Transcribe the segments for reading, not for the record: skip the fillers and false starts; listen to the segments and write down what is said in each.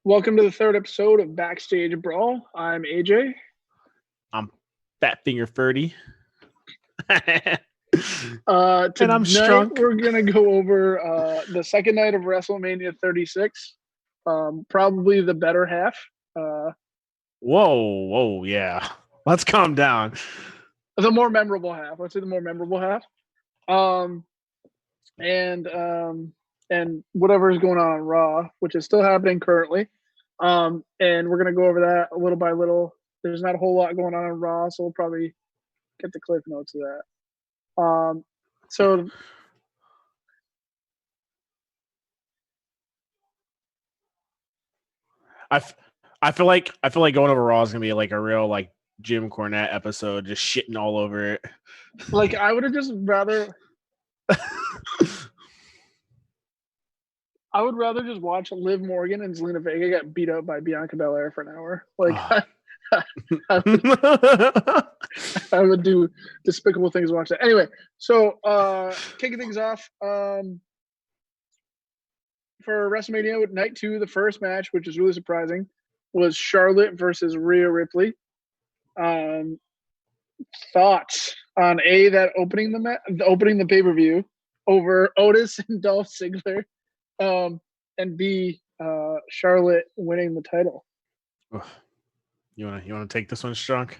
Welcome to the third episode of Backstage Brawl. I'm AJ. I'm Fat Finger 30. Tonight I'm Strunk. we're gonna go over the second night of Wrestlemania 36. Probably the better half. Whoa, yeah. Let's calm down. The more memorable half. Let's say the more memorable half. And whatever is going on Raw, which is still happening currently. And we're gonna go over that little by little. There's not a whole lot going on in Raw, so we'll probably get the cliff notes of that. So I feel like going over Raw is gonna be like a real like Jim Cornette episode, just shitting all over it. Like I would have just rather. I would rather just watch Liv Morgan and Zelina Vega get beat up by Bianca Belair for an hour. Like I would do despicable things to watch that. Anyway, so kicking things off for WrestleMania with night 2, the first match, which is really surprising, was Charlotte versus Rhea Ripley. Thoughts on that opening the pay-per-view over Otis and Dolph Ziggler, and B, Charlotte winning the title. You wanna take this one, Strunk?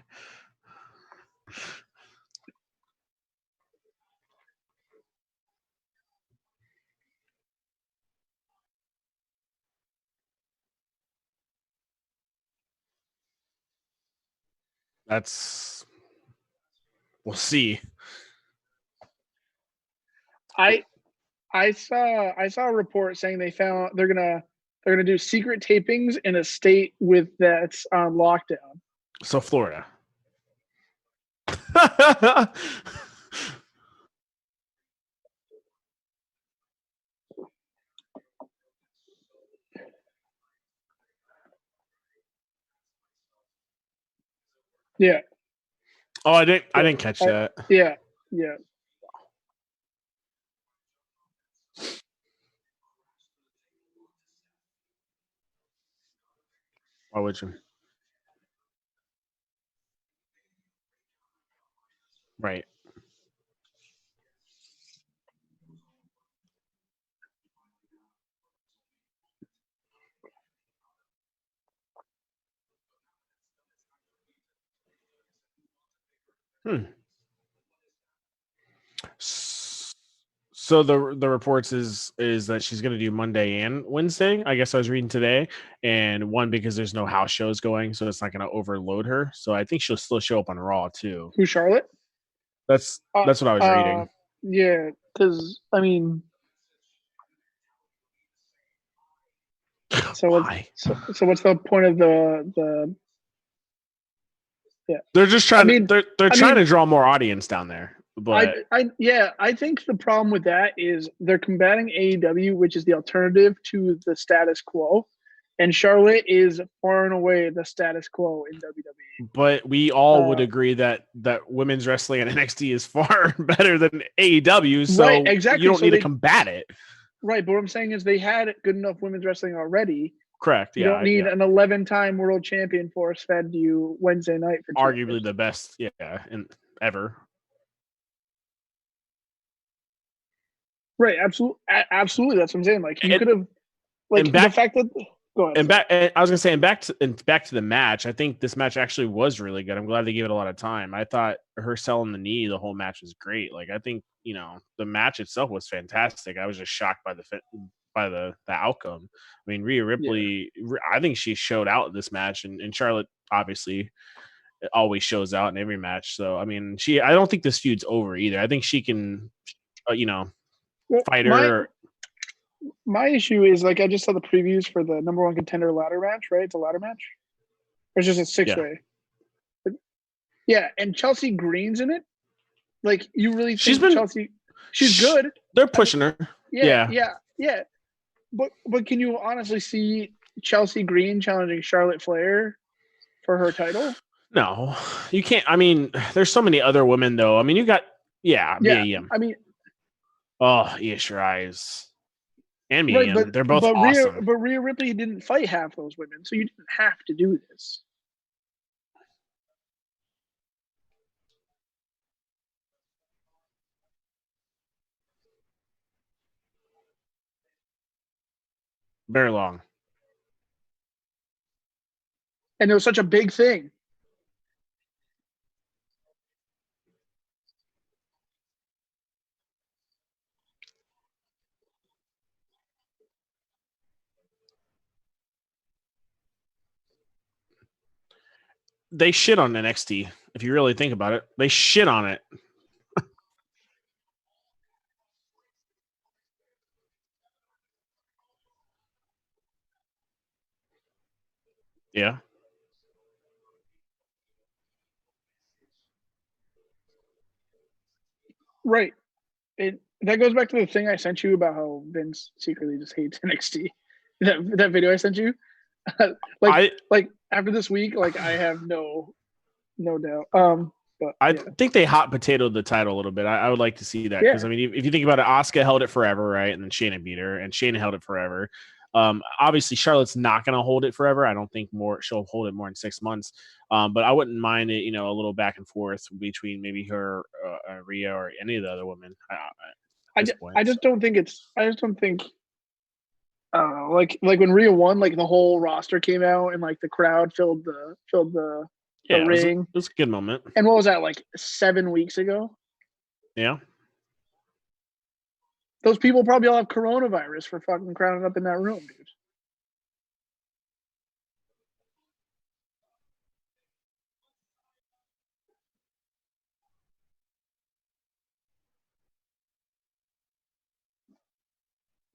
We'll see. I saw a report saying they're gonna do secret tapings in a state that's on lockdown. So Florida. Yeah. Oh, I didn't catch that. Yeah. Why would you? Right. So the reports is that she's going to do Monday and Wednesday. I guess I was reading today, and one because there's no house shows going, so it's not going to overload her. So I think she'll still show up on Raw too. Who, Charlotte? That's what I was reading. Yeah, because I mean, so what's the point of the? Yeah, they're just trying. They're trying to draw more audience down there. But I think the problem with that is they're combating AEW, which is the alternative to the status quo, and Charlotte is far and away the status quo in WWE. But we all would agree that women's wrestling in NXT is far better than AEW, so right, exactly. You don't need to combat it. Right, but what I'm saying is they had good enough women's wrestling already. Correct. You don't need an 11-time world champion force fed to you Wednesday night for 2 arguably hours. The best, ever. Right, absolutely. That's what I'm saying. Like you could have, like the fact that. Go ahead. I was gonna say, and back to the match. I think this match actually was really good. I'm glad they gave it a lot of time. I thought her selling the knee the whole match was great. Like I think the match itself was fantastic. I was just shocked by the outcome. I mean, Rhea Ripley, I think she showed out in this match, and Charlotte obviously always shows out in every match. So I mean, I don't think this feud's over either. I think she can, fight her. My issue is, like, I just saw the previews for the number 1 contender ladder match, right? It's a ladder match. Or it's just a 6-way. Yeah, and Chelsea Green's in it. Like, you really think Chelsea? She's good. They're pushing her. Yeah. But can you honestly see Chelsea Green challenging Charlotte Flair for her title? No, you can't. I mean, there's so many other women, though. I mean, you got Mia Yim. I mean, oh, Io Shirai is and me. Right, And they're both awesome. Rhea Ripley didn't fight half those women, so you didn't have to do this. Very long. And it was such a big thing. They shit on NXT. If you really think about it, they shit on it. Yeah. Right. That goes back to the thing I sent you about how Vince secretly just hates NXT. That video I sent you. like after this week, like I have no doubt. But I think they hot potatoed the title a little bit. I would like to see that because I mean, if you think about it, Asuka held it forever, right? And then Shayna beat her, and Shayna held it forever. Obviously, Charlotte's not going to hold it forever. I don't think she'll hold it more than 6 months. But I wouldn't mind it, a little back and forth between maybe her, Rhea, or any of the other women. I just don't think like when Rhea won, like the whole roster came out and like the crowd filled the ring. It was a good moment. And what was that, like 7 weeks ago? Yeah. Those people probably all have coronavirus for fucking crowding up in that room,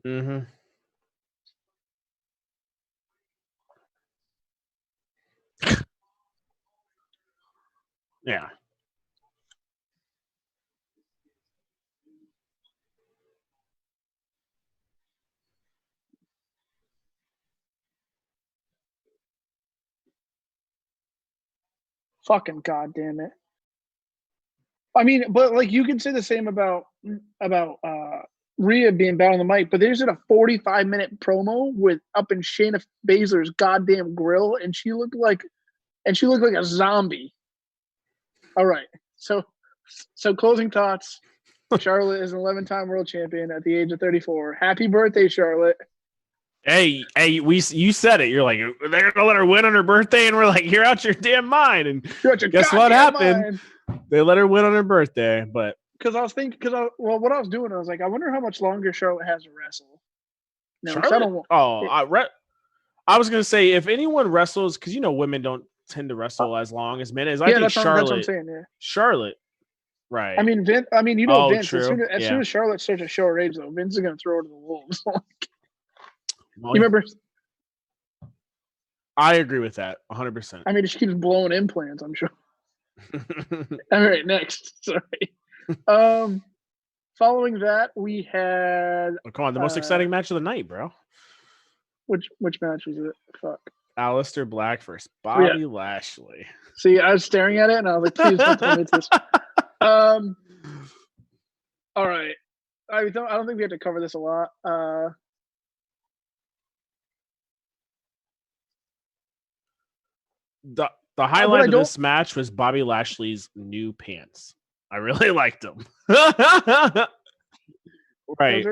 dude. Mm-hmm. Yeah. Fucking goddamn it. I mean, but like you can say the same about Rhea being bad on the mic, but there's a 45-minute promo with up in Shayna Baszler's goddamn grill, and she looked like a zombie. All right, so closing thoughts. Charlotte is an 11-time world champion at the age of 34. Happy birthday, Charlotte. Hey, you said it. You're like, they're gonna let her win on her birthday, and we're like, you're out your damn mind. And guess what happened? They let her win on her birthday, but what I was doing, I was like, I wonder how much longer Charlotte has to wrestle. No, Charlotte? I was gonna say if anyone wrestles, because women don't tend to wrestle as long as men. I think Charlotte. That's what I'm saying. Yeah, Charlotte. Right. I mean, Vince. Vince. True. As soon as Charlotte starts to show her age, though, Vince is going to throw her to the wolves. You remember? I agree with that 100%. I mean, she keeps blowing implants, I'm sure. All right, next. Sorry. Following that, we had. Come on, the most exciting match of the night, bro. Which match was it? Fuck. Aleister Black versus Bobby Lashley. See, I was staring at it and I was like, please don't tell me it's this. All right. I don't think we have to cover this a lot. The highlight of this match was Bobby Lashley's new pants. I really liked them. Right.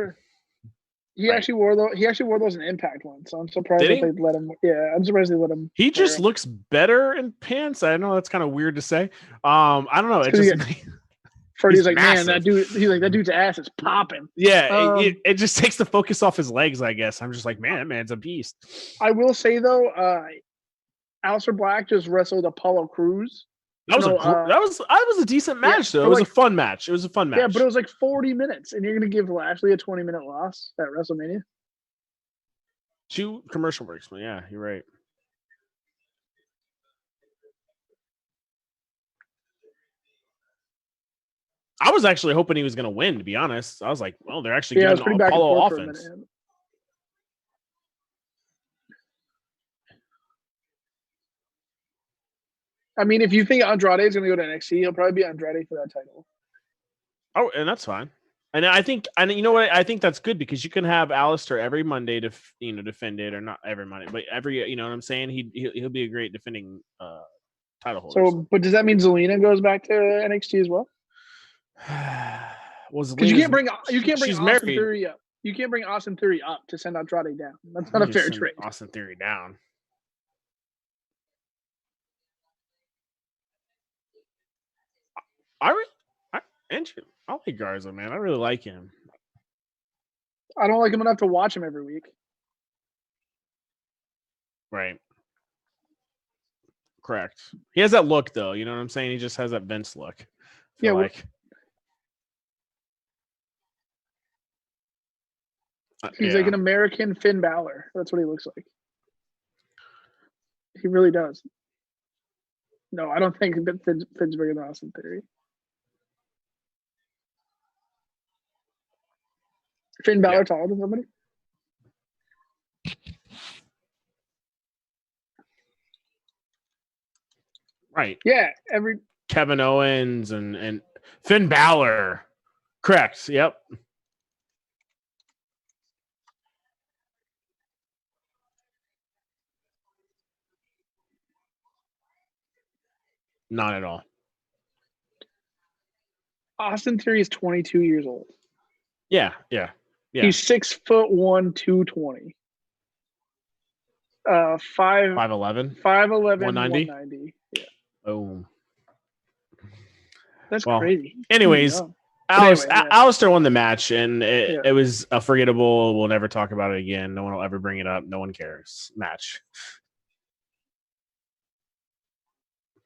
He actually wore those in Impact once, so I'm surprised that they let him. Yeah, I'm surprised they let him. He just looks better in pants. I know that's kind of weird to say. I don't know. It just Freddie's like, massive. Man, that dude. He's like, that dude's ass is popping. Yeah, it just takes the focus off his legs. I guess I'm just like, man, that man's a beast. I will say though, Aleister Black just wrestled Apollo Crews. That was a decent match though. It was a fun match. Yeah, but it was like 40 minutes, and you're gonna give Lashley a 20-minute loss at WrestleMania. 2 commercial breaks, man. Yeah, you're right. I was actually hoping he was going to win, to be honest. I was like, well, they're actually giving Apollo offense. I mean, if you think Andrade is going to go to NXT, he'll probably be Andrade for that title. Oh, and that's fine. And I think, and you know what, I think that's good because you can have Alistair every Monday to defend it, or not every Monday, but every, you know what I'm saying. He'll be a great defending title holder. So, but does that mean Zelina goes back to NXT as well? Because you can't bring she's Austin married. Theory up. You can't bring Austin Theory up to send Andrade down. That's not a fair trade. Austin Theory down. I like Garza, man. I really like him. I don't like him enough to watch him every week. Right. Correct. He has that look, though. You know what I'm saying? He just has that Vince look. Yeah. He's like an American Finn Balor. That's what he looks like. He really does. No, I don't think Finn's bigger than Austin Theory. Finn Balor taller than somebody? Right. Yeah. Kevin Owens and Finn Balor. Correct. Yep. Not at all. Austin Theory is 22 years old. Yeah. He's 6'1", 220. 5'11", 190. Yeah. Oh. That's crazy. Anyways, Alistair won the match, and it was a forgettable. We'll never talk about it again. No one will ever bring it up. No one cares. Match.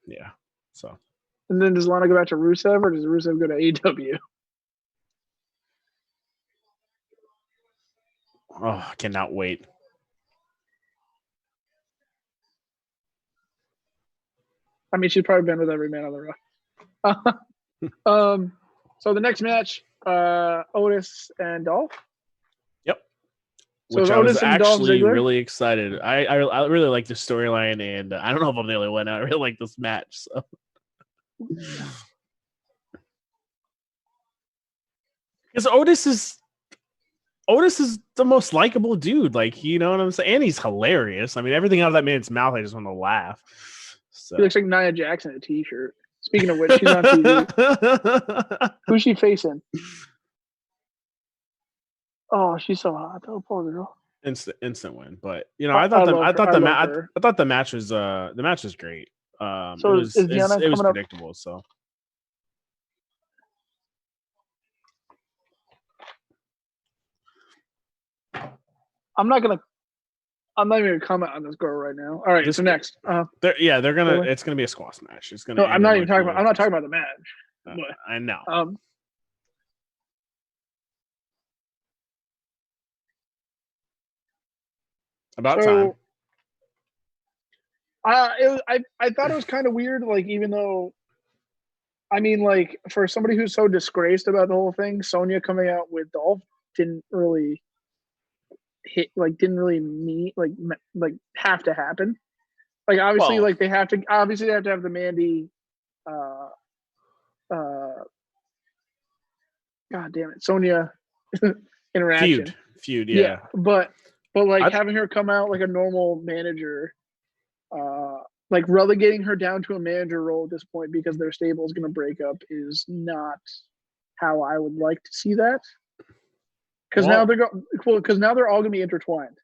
Yeah. So. And then does Lana go back to Rusev, or does Rusev go to AEW? Oh, I cannot wait. I mean, she's probably been with every man on the Raw. So the next match, Otis and Dolph. Yep. So which I was actually really excited. I really like the storyline, and I don't know if I'm the only one. I really like this match. So. Because Otis is the most likable dude. Like, you know what I'm saying? And he's hilarious. I mean, everything out of that man's mouth, I just want to laugh. So. He looks like Nia Jax in a t-shirt. Speaking of which, she's on TV. Who's she facing? Oh, she's so hot. Oh, poor girl. Instant win. But you know, I thought the match was great. So it was predictable. So. I'm not even gonna comment on this girl right now. All right, so next, they're gonna. It's gonna be a squash match. It's gonna. No, I'm not even talking about. I'm not talking about the match. I know. About time. I thought it was kind of weird. Like, even though, I mean, like, for somebody who's so disgraced about the whole thing, Sonya coming out with Dolph didn't really mean like have to happen. Like, obviously, they have to have the Mandy God damn it, Sonya interaction. Feud, yeah. But like having her come out like a normal manager, like relegating her down to a manager role at this point because their stable is going to break up is not how I would like to see that. Because now they're all going to be intertwined.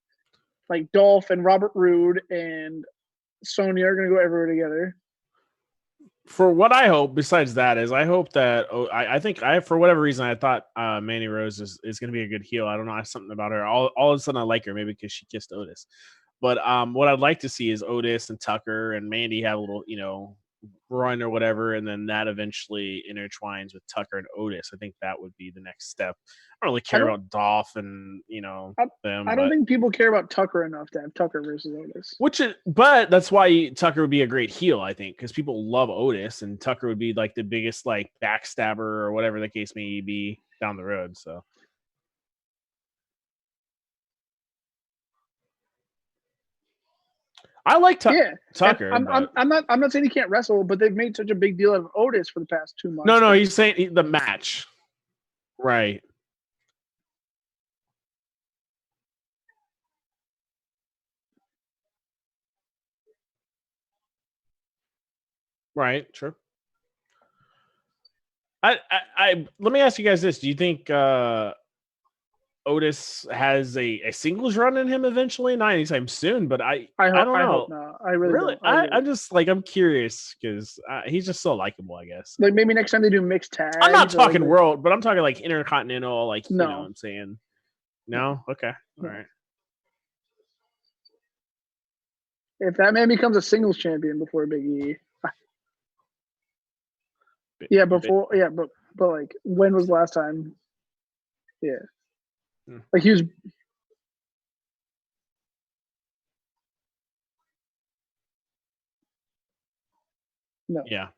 Like Dolph and Robert Roode and Sonya are going to go everywhere together. For what I hope, besides that, is I hope that I think for whatever reason I thought Mandy Rose is going to be a good heel. I don't know, something about her. All of a sudden I like her, maybe because she kissed Otis. But what I'd like to see is Otis and Tucker and Mandy have a little, run or whatever, and then that eventually intertwines with Tucker and Otis. I think that would be the next step. I don't really care about Dolph and them. I don't think people care about Tucker enough to have Tucker versus Otis. But that's why Tucker would be a great heel, I think, because people love Otis, and Tucker would be like the biggest backstabber or whatever the case may be down the road. So. I like Tucker. I'm not saying he can't wrestle, but they've made such a big deal out of Otis for the past 2 months. No, he's saying the match. Right. Right. True. I let me ask you guys this: do you think Otis has a singles run in him eventually? Not anytime soon, but I don't I know. hope not. I really Really, don't. I'm just like, I'm curious because he's just so likable, I guess. Like maybe next time they do mixed I'm not tags. talking world, but I'm talking like intercontinental, like, you know No. what I'm saying? No? Okay. All right. If that man becomes a singles champion before Big E. Yeah, before but like when was the last time? Yeah. Like he was no. Yeah.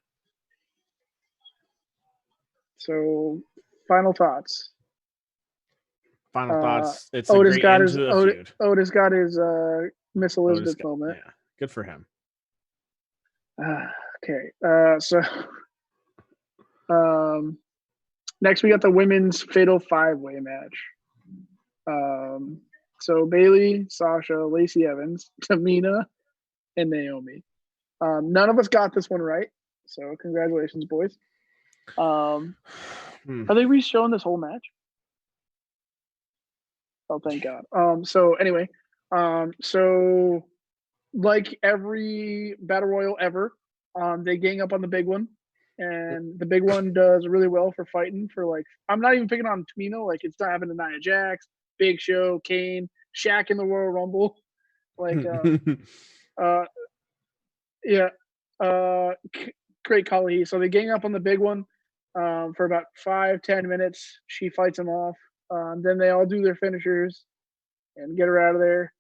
So final thoughts. Final thoughts. It's Otis a great got end his to the feud. Otis got his Miss Elizabeth moment. Yeah. Good for him. Okay. So next we got the women's fatal 5-way match. So Bailey, Sasha, Lacey Evans, Tamina, and Naomi. None of us got this one right, so congratulations, boys. Are they re-showing this whole match? Oh, thank God. So anyway, so like every battle royal ever, they gang up on the big one, and the big one does really well for fighting. For like, I'm not even picking on Tamina. Like, it's not happening to Nia Jax, Big Show, Kane, Shaq in the Royal Rumble. Like, yeah, great call. So they gang up on the big one for about 5-10 minutes. She fights him off. Then they all do their finishers and get her out of there.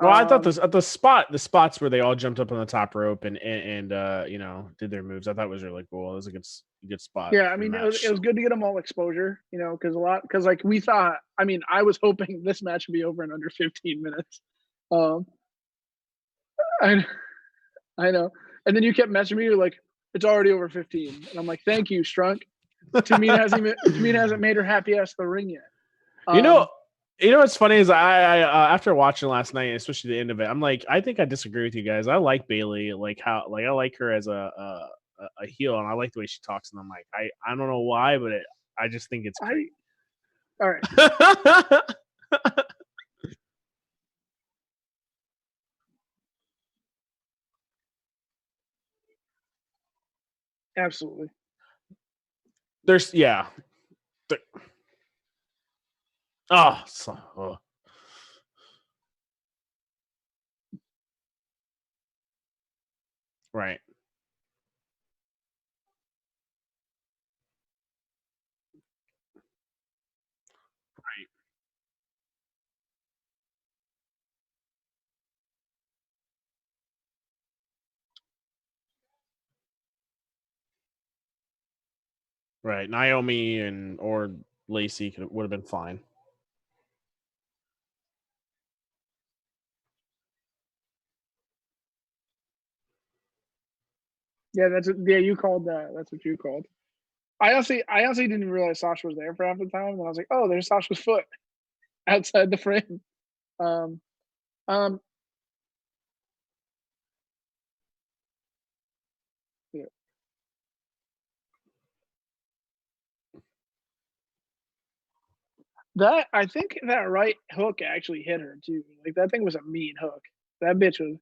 Well, I thought this at the spots where they all jumped up on the top rope and you know, did their moves. I thought was really cool. It was a good spot. Yeah, I mean, it was good to get them all exposure, you know, because like we thought. I mean, I was hoping this match would be over in under 15 minutes. I know, and then you kept messaging me. You're like, it's already over 15, and I'm like, thank you, Strunk. Tamina hasn't made her happy ass the ring yet. You know what's funny is I after watching last night, especially the end of it, I'm like, I think I disagree with you guys. I like Bailey, like how I like her as a heel, and I like the way she talks. And I'm like, I don't know why, but I just think it's great. All right. Absolutely. There's right. Right. Right. Naomi or Lacey would have been fine. Yeah, you called that. That's what you called. I honestly didn't realize Sasha was there for half the time, and I was like, oh, there's Sasha's foot outside the frame. Um, yeah. That I think that right hook actually hit her too. Like that thing was a mean hook. That bitch was.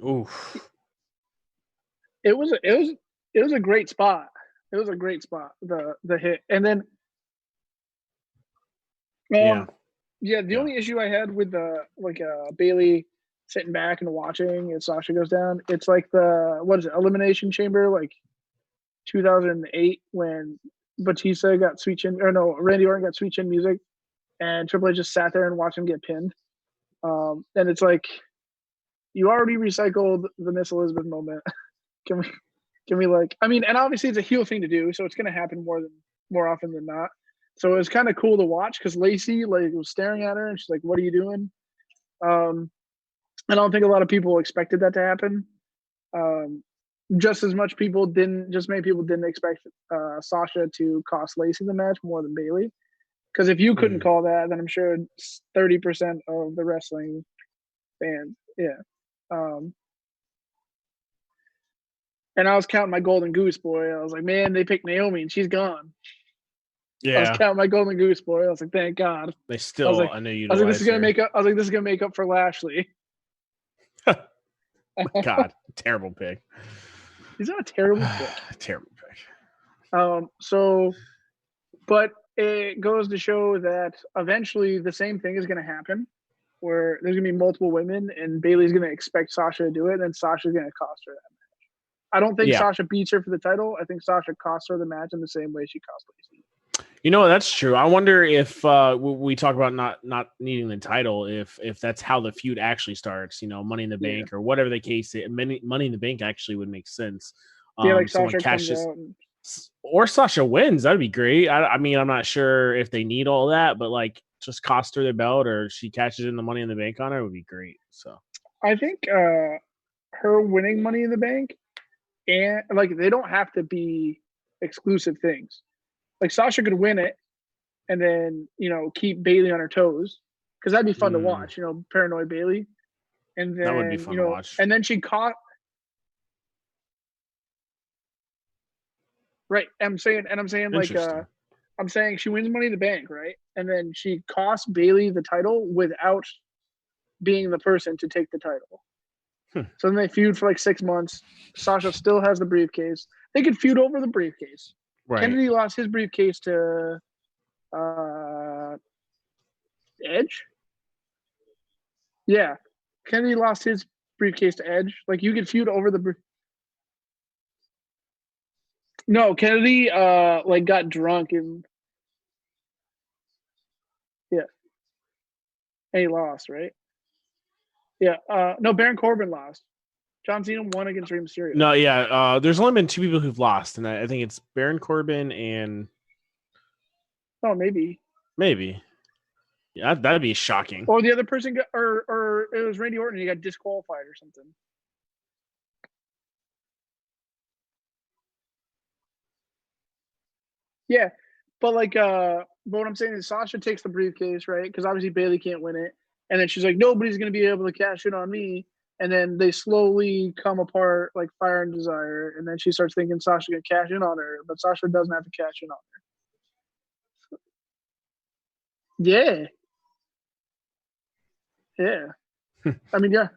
Oof. It was a great spot. It was a great spot. The hit, and then Yeah. The only issue I had with the Bailey sitting back and watching as Sasha goes down, it's like Elimination Chamber, like 2008 when Batista got sweet chin, or no, Randy Orton got sweet chin music, and Triple H just sat there and watched him get pinned. And it's like you already recycled the Miss Elizabeth moment. Can we like? I mean, and obviously it's a heel thing to do, so it's going to happen more often than not. So it was kind of cool to watch because Lacey like was staring at her and she's like, "What are you doing?" I don't think a lot of people expected that to happen. Just many people didn't expect Sasha to cost Lacey the match more than Bailey Because if you couldn't call that, then I'm sure 30% of the wrestling fans, yeah. And I was counting my golden goose, boy. I was like, man, they picked Naomi and she's gone. Yeah. I was counting my golden goose, boy. I was like, thank God. They still I was like, this is gonna make up. I was like, this is gonna make up for Lashley. God, terrible pick. He's not a terrible pick. Terrible pick. So, but it goes to show that eventually the same thing is going to happen, where there's going to be multiple women, and Bayley's going to expect Sasha to do it, and then Sasha's going to cost her that match. I don't think Sasha beats her for the title. I think Sasha costs her the match in the same way she cost Lacey. You know, that's true. I wonder if we talk about not needing the title, if that's how the feud actually starts, you know, Money in the Bank or whatever the case is. Money in the Bank actually would make sense. Like Sasha comes out or Sasha wins. That'd be great. I mean, I'm not sure if they need all that, but like just cost her the belt or she catches in the Money in the Bank on her would be great. So I think her winning Money in the Bank, and like they don't have to be exclusive things. Like Sasha could win it and then, you know, keep Bayley on her toes, because that'd be fun to watch, you know, paranoid Bayley. And then, that would be fun to watch. And then she caught. Right. I'm saying like, I'm saying she wins Money in the Bank, right? And then she costs Bayley the title without being the person to take the title. So then they feud for like 6 months. Sasha still has the briefcase. They could feud over the briefcase. Right. Kennedy lost his briefcase to Edge. Yeah. Kennedy lost his briefcase to Edge. Like, you could feud over the No, Kennedy like got drunk and and he lost, right? Yeah. No, Baron Corbin lost. John Cena won against Rey Mysterio. No, yeah. There's only been 2 people who've lost, and I think it's Baron Corbin and. Oh, maybe. Yeah, that'd be shocking. Or the other person got, or it was Randy Orton. He got disqualified or something. Yeah, but like, but what I'm saying is Sasha takes the briefcase, right? Because obviously Bayley can't win it, and then she's like, nobody's gonna be able to cash in on me. And then they slowly come apart like Fire and Desire, and then she starts thinking Sasha can cash in on her, but Sasha doesn't have to cash in on her. Yeah. I mean, yeah.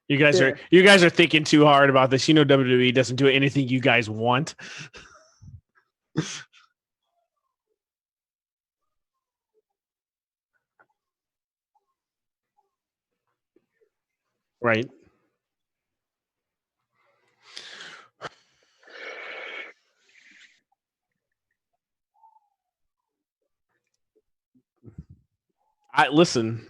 You guys are thinking too hard about this. You know, WWE doesn't do anything you guys want. Right. Listen.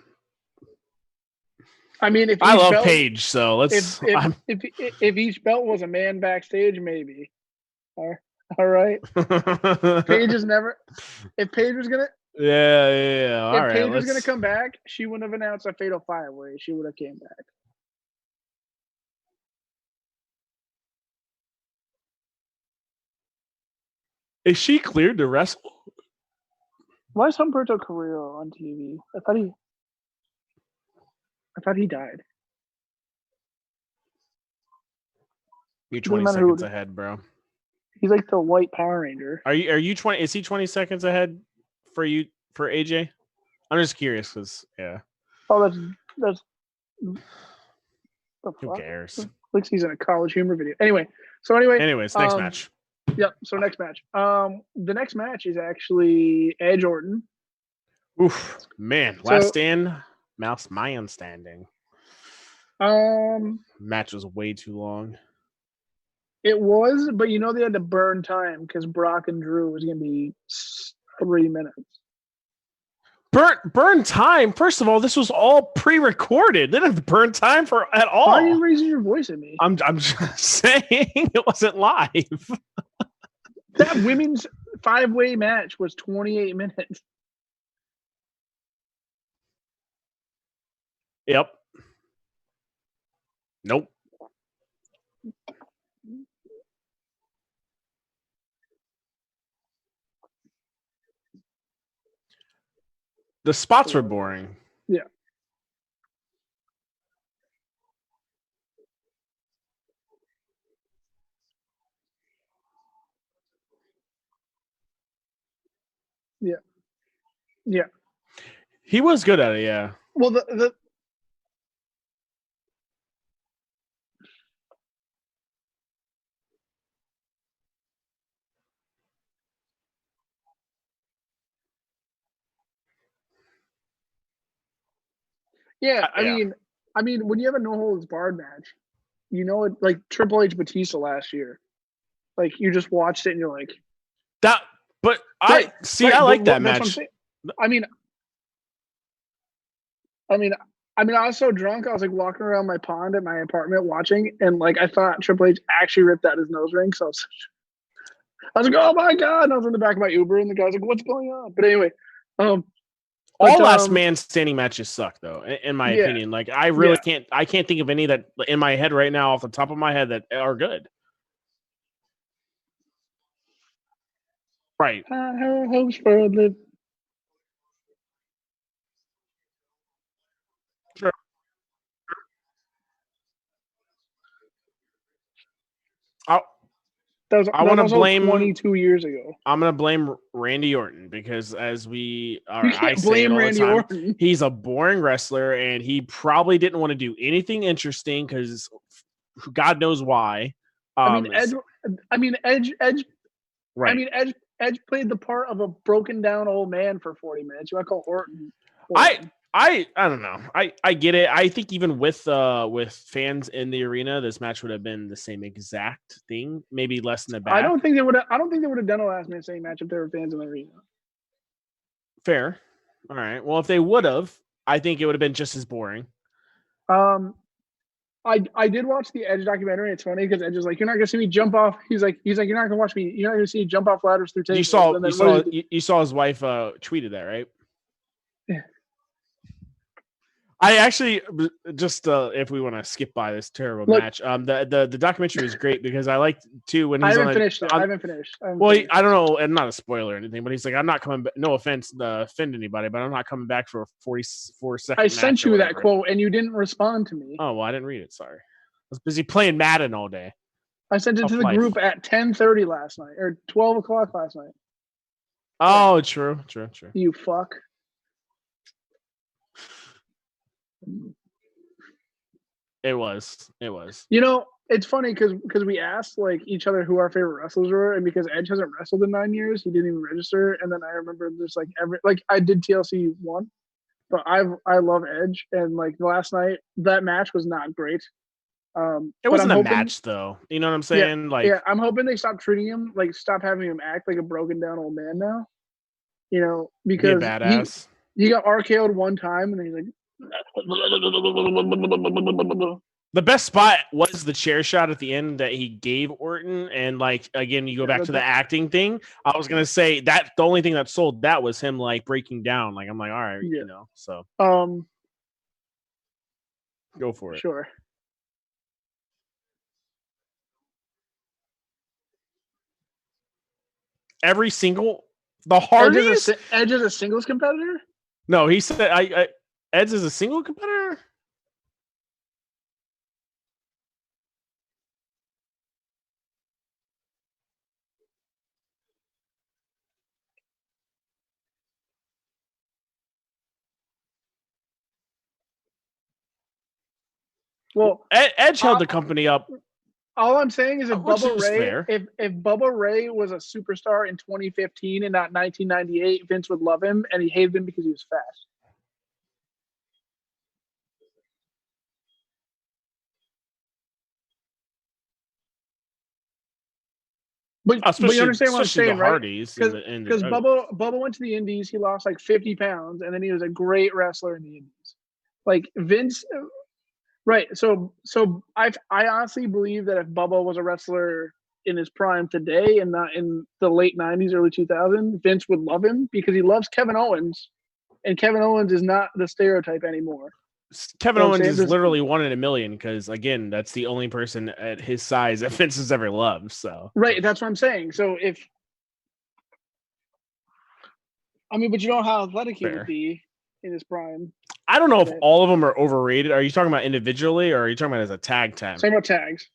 I mean, if I love Paige, so let's. If each belt was a man backstage, maybe. All right. Paige is never. If Paige was gonna. Yeah. All if right. Paige was gonna come back, she wouldn't have announced a fatal 5-way. She would have came back. Is she cleared to wrestle? Why is Humberto Carrillo on TV? I thought he died. You're 20 seconds ahead, bro. He's like the white Power Ranger. Are you 20? Is he 20 seconds ahead for you for AJ? I'm just curious because Oh, that's. Who cares? Looks he's in a College Humor video. Anyways, next match. Yep. So next match. The nech match is actually Edge Orton. Oof, man! Last mouse man standing. Match was way too long. It was, but you know they had to burn time because Brock and Drew was going to be 3 minutes. Burn time. First of all, this was all pre-recorded. They didn't have to burn time at all. Why are you raising your voice at me? I'm just saying it wasn't live. That women's 5-way match was 28 minutes. Yep. Nope. The spots were boring. Yeah. Yeah. Yeah. He was good at it, yeah. Well, the yeah, I mean, when you have a no holds barred match, you know it, like Triple H Batista last year. Like you just watched it and you're like that. But right, I like that that's match. what I'm saying. I was so drunk. I was like walking around my pond at my apartment watching, and like I thought Triple H actually ripped out his nose ring. So I was like, "Oh my god!" And I was in the back of my Uber, and the guy's like, "What's going on?" But anyway, all last man standing matches suck, though, in my Yeah. opinion. Like I really can't. I can't think of any that in my head right now, off the top of my head, that are good. Right. Hopes for the Sure. I want to blame 22 years ago. I'm gonna blame Randy Orton because, as we are, You can't I say blame it all Randy the time, Orton. he's a boring wrestler, and he probably didn't want to do anything interesting because God knows why. Edge. Right. I mean, Edge played the part of a broken down old man for 40 minutes. You want to call Orton? I don't know. I get it. I think even with fans in the arena, this match would have been the same exact thing, maybe less in the back. I don't think they would have done a last man standing match if there were fans in the arena. Fair. All right. Well, if they would have, I think it would have been just as boring. I did watch the Edge documentary. It's funny because Edge is like, "You're not gonna see me jump off." He's like, "You're not gonna watch me. You're not gonna see me jump off ladders through tables." You saw his wife tweeted that, right? Yeah. I actually just if we want to skip by this terrible match, the documentary was great because I liked too when he's I haven't finished. I haven't finished. I don't know, and not a spoiler or anything, but he's like, "I'm not coming back." No offense to offend anybody, but I'm not coming back for a 44-second. I sent you that quote and you didn't respond to me. Oh well, I didn't read it. Sorry, I was busy playing Madden all day. I sent it to the group at 10:30 last night or 12 o'clock last night. Oh, true. You fuck. It was. You know, it's funny because we asked like each other who our favorite wrestlers were, and because Edge hasn't wrestled in 9 years, he didn't even register. And then I remember just like I did TLC 1, but I love Edge, and like last night that match was not great. It wasn't a match though. You know what I'm saying? I'm hoping they stop treating him stop having him act like a broken down old man now. You know, because badass. He got RKO'd one time, and then he's like. The best spot was the chair shot at the end that he gave Orton, and like again, you go back to the acting thing. I was gonna say that the only thing that sold that was him like breaking down. Like I'm like, all right, you know, so go for it. Sure. Every single the Hardys. Edge is a singles competitor. No, he said Edge is a single competitor. Well, Edge held the company up. All I'm saying is if Bubba Ray was a superstar in 2015 and not 1998, Vince would love him, and he hated him because he was fast. But you understand what I'm saying, right? Because Bubba went to the Indies, he lost like 50 pounds, and then he was a great wrestler in the Indies. Like Vince, right? So I honestly believe that if Bubba was a wrestler in his prime today and not in the late 90s, early 2000s, Vince would love him because he loves Kevin Owens, and Kevin Owens is not the stereotype anymore. Kevin Owens is literally 1 in a million because, again, that's the only person at his size that Vince has ever loved. So right, that's what I'm saying. So but you know how athletic he would be. in his prime. I don't know if all of them are overrated. Are you talking about individually, or are you talking about as a tag team? Talking about tags.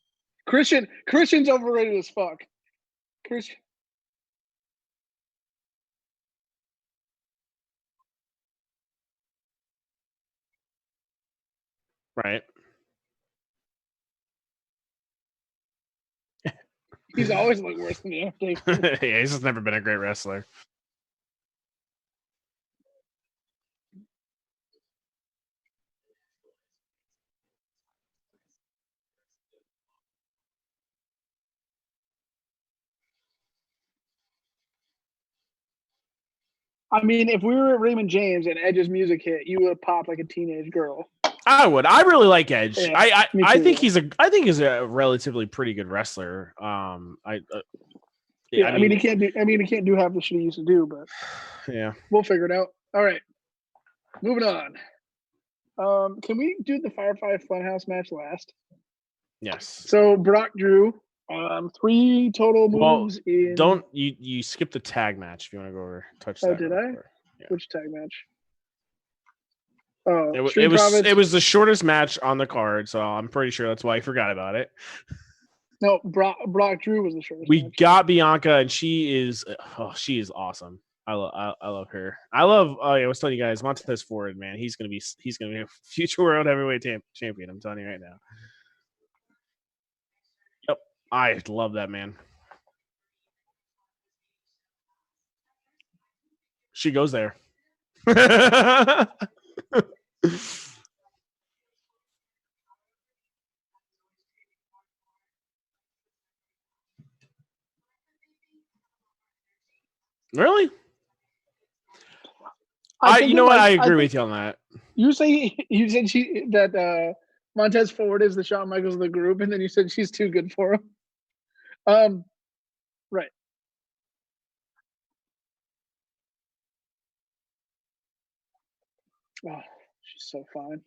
Christian's overrated as fuck. Christian. Right. He's always looked worse than the Undertaker. Yeah, he's just never been a great wrestler. I mean, if we were at Raymond James and Edge's music hit, you would have popped like a teenage girl. I would. I really like Edge. Yeah, I think he's a relatively pretty good wrestler. I mean, he can't do half the shit he used to do, but yeah, we'll figure it out. All right, moving on. Can we do the Firefly Funhouse match last? Yes. So Brock Drew, 3 total moves. Don't you skip the tag match if you want to go over touch. Oh, did I? Yeah. Which tag match? Oh, it was the shortest match on the card, so I'm pretty sure that's why I forgot about it. No, Brock Drew was the shortest. We match. got Bianca, and she is awesome. I love her. I was telling you guys, Montez Ford, man, he's gonna be a future world heavyweight champion. I'm telling you right now. Yep, I love that man. She goes there. Really? You know what? I agree with you on that. You said that Montez Ford is the Shawn Michaels of the group, and then you said she's too good for him. Right. Oh, she's so fine.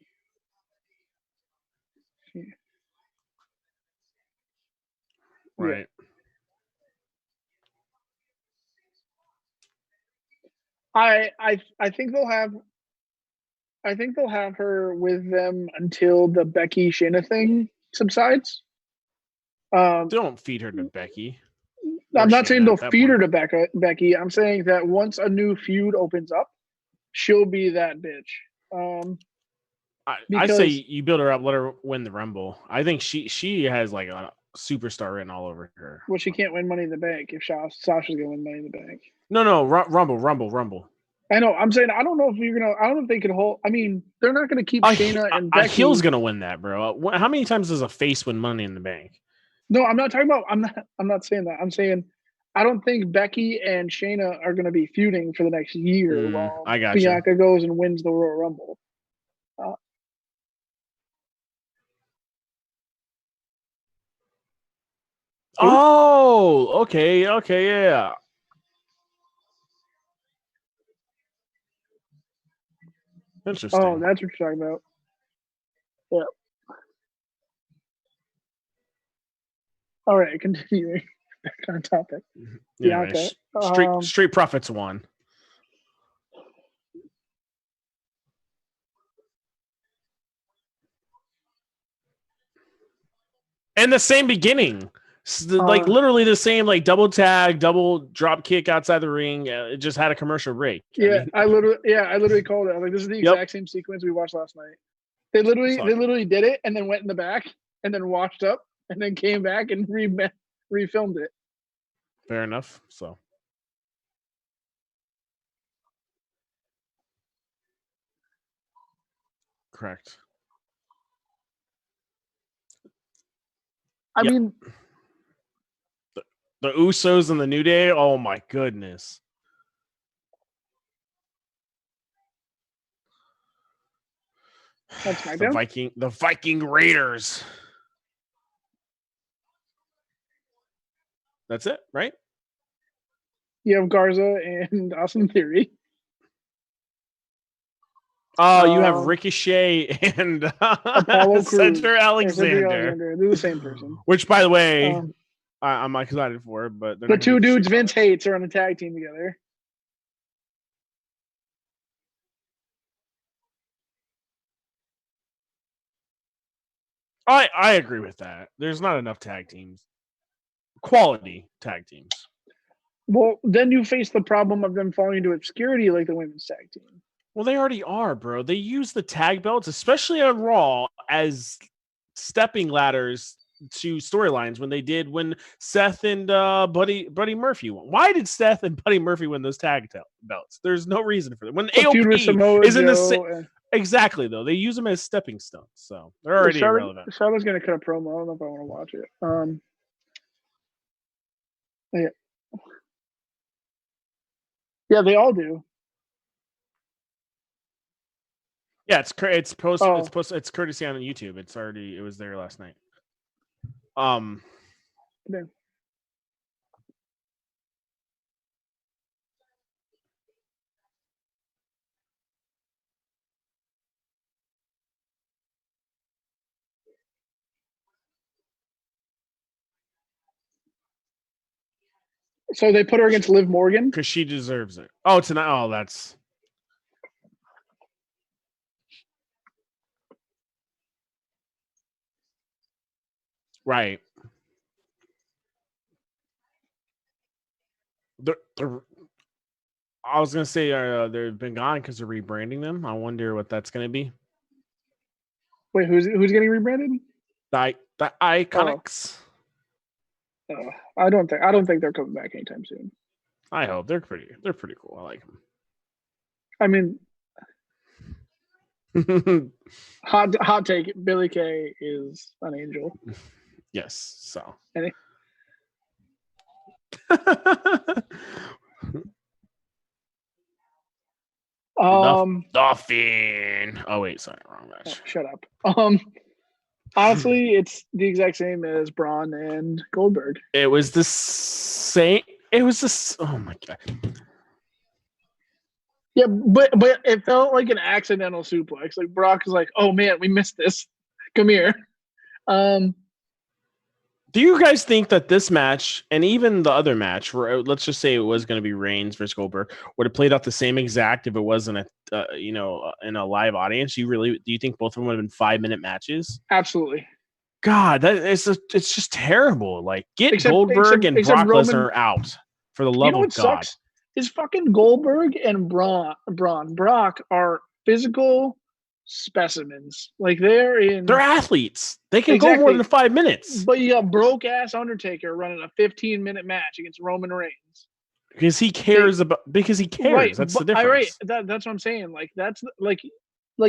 Right. I think they'll have her with them until the Becky Shayna thing subsides. Don't feed her to Becky. I'm not saying they'll feed her to Becky. I'm saying that once a new feud opens up, she'll be that bitch. I say you build her up, let her win the Rumble. I think she has like a superstar written all over her. Well, she can't win Money in the Bank if Sasha's gonna win Money in the Bank. No, Rumble. I know. I'm saying I don't know if they could hold. I mean, they're not gonna keep Shayna and Becky. A heel's gonna win that, bro. How many times does a face win Money in the Bank? No, I'm not talking about. I'm not saying that. I'm saying I don't think Becky and Shayna are gonna be feuding for the next year while Bianca goes and wins the Royal Rumble. Oh, okay, yeah. Interesting. Oh, that's what you're talking about. Yeah. All right, continuing back on topic. Bianca. Street Profits won. And the same beginning. Like literally the same, like double tag, double drop kick outside the ring. It just had a commercial break. I literally called it. I was like, this is the exact same sequence we watched last night. They literally did it and then went in the back and then washed up and then came back and refilmed it. Fair enough. So. Correct. I mean, the Usos and the New Day. Oh my goodness. That's SmackDown? The Viking Raiders. That's it, right? You have Garza and Austin Theory. Oh, you have Ricochet and Apollo Cedric Alexander. They're the same person. Which, by the way, I'm excited for. But the two dudes Vince hates are on a tag team together. I agree with that. There's not enough tag teams, quality tag teams. Well, then you face the problem of them falling into obscurity like the women's tag team. Well, they already are, bro. They use the tag belts, especially on Raw, as stepping ladders to storylines when Seth and Buddy Murphy won. Why did Seth and Buddy Murphy win those belts? There's no reason for that. When The feud with AOP Samoa is in the Joe same. Exactly, though. They use them as stepping stones, so they're already irrelevant. Charlotte's going to cut a promo. I don't know if I want to watch it. Yeah, they all do. Yeah, it's courtesy on YouTube. It was there last night. Yeah. So they put her against Liv Morgan because she deserves it. Oh, tonight. Oh, that's right. I was gonna say they've been gone because they're rebranding them. I wonder what that's gonna be. Wait, who's getting rebranded? The Iconics. I don't think they're coming back anytime soon. I hope they're pretty cool. I like them. I mean, hot take: Billy Kay is an angel. Yes. So. Dolphin. Oh wait, sorry, wrong match. Oh, shut up. Honestly, it's the exact same as Braun and Goldberg. It was the same. It was this. Oh my god. Yeah, but it felt like an accidental suplex. Like Brock is like, "Oh man, we missed this. Come here." Do you guys think that this match and even the other match, where let's just say it was going to be Reigns versus Goldberg, would have played out the same exact if it wasn't in a live audience? Do you think both of them would have been 5-minute matches? Absolutely. God, it's just terrible. Like get Goldberg and Brock Lesnar out for the love of God. Sucks is fucking Goldberg and Brock are physical specimens. Like they're athletes. They can go more than 5 minutes. But you got broke ass Undertaker running a 15-minute match against Roman Reigns. Because he cares. Right, that's the difference. That's what I'm saying. Like that's like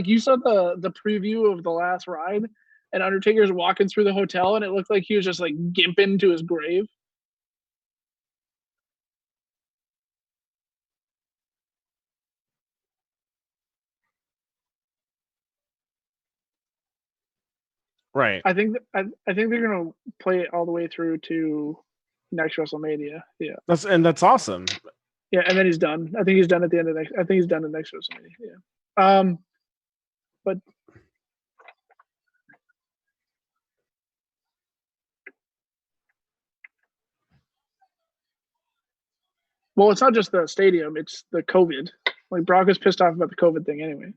you saw the preview of the last ride, and Undertaker's walking through the hotel, and it looked like he was just like gimping to his grave. Right. I think they're gonna play it all the way through to next WrestleMania. Yeah. That's awesome. Yeah, and then he's done. I think he's done at the end of next. I think he's done at next WrestleMania. Yeah. But well, it's not just the stadium; it's the COVID. Like Brock is pissed off about the COVID thing anyway.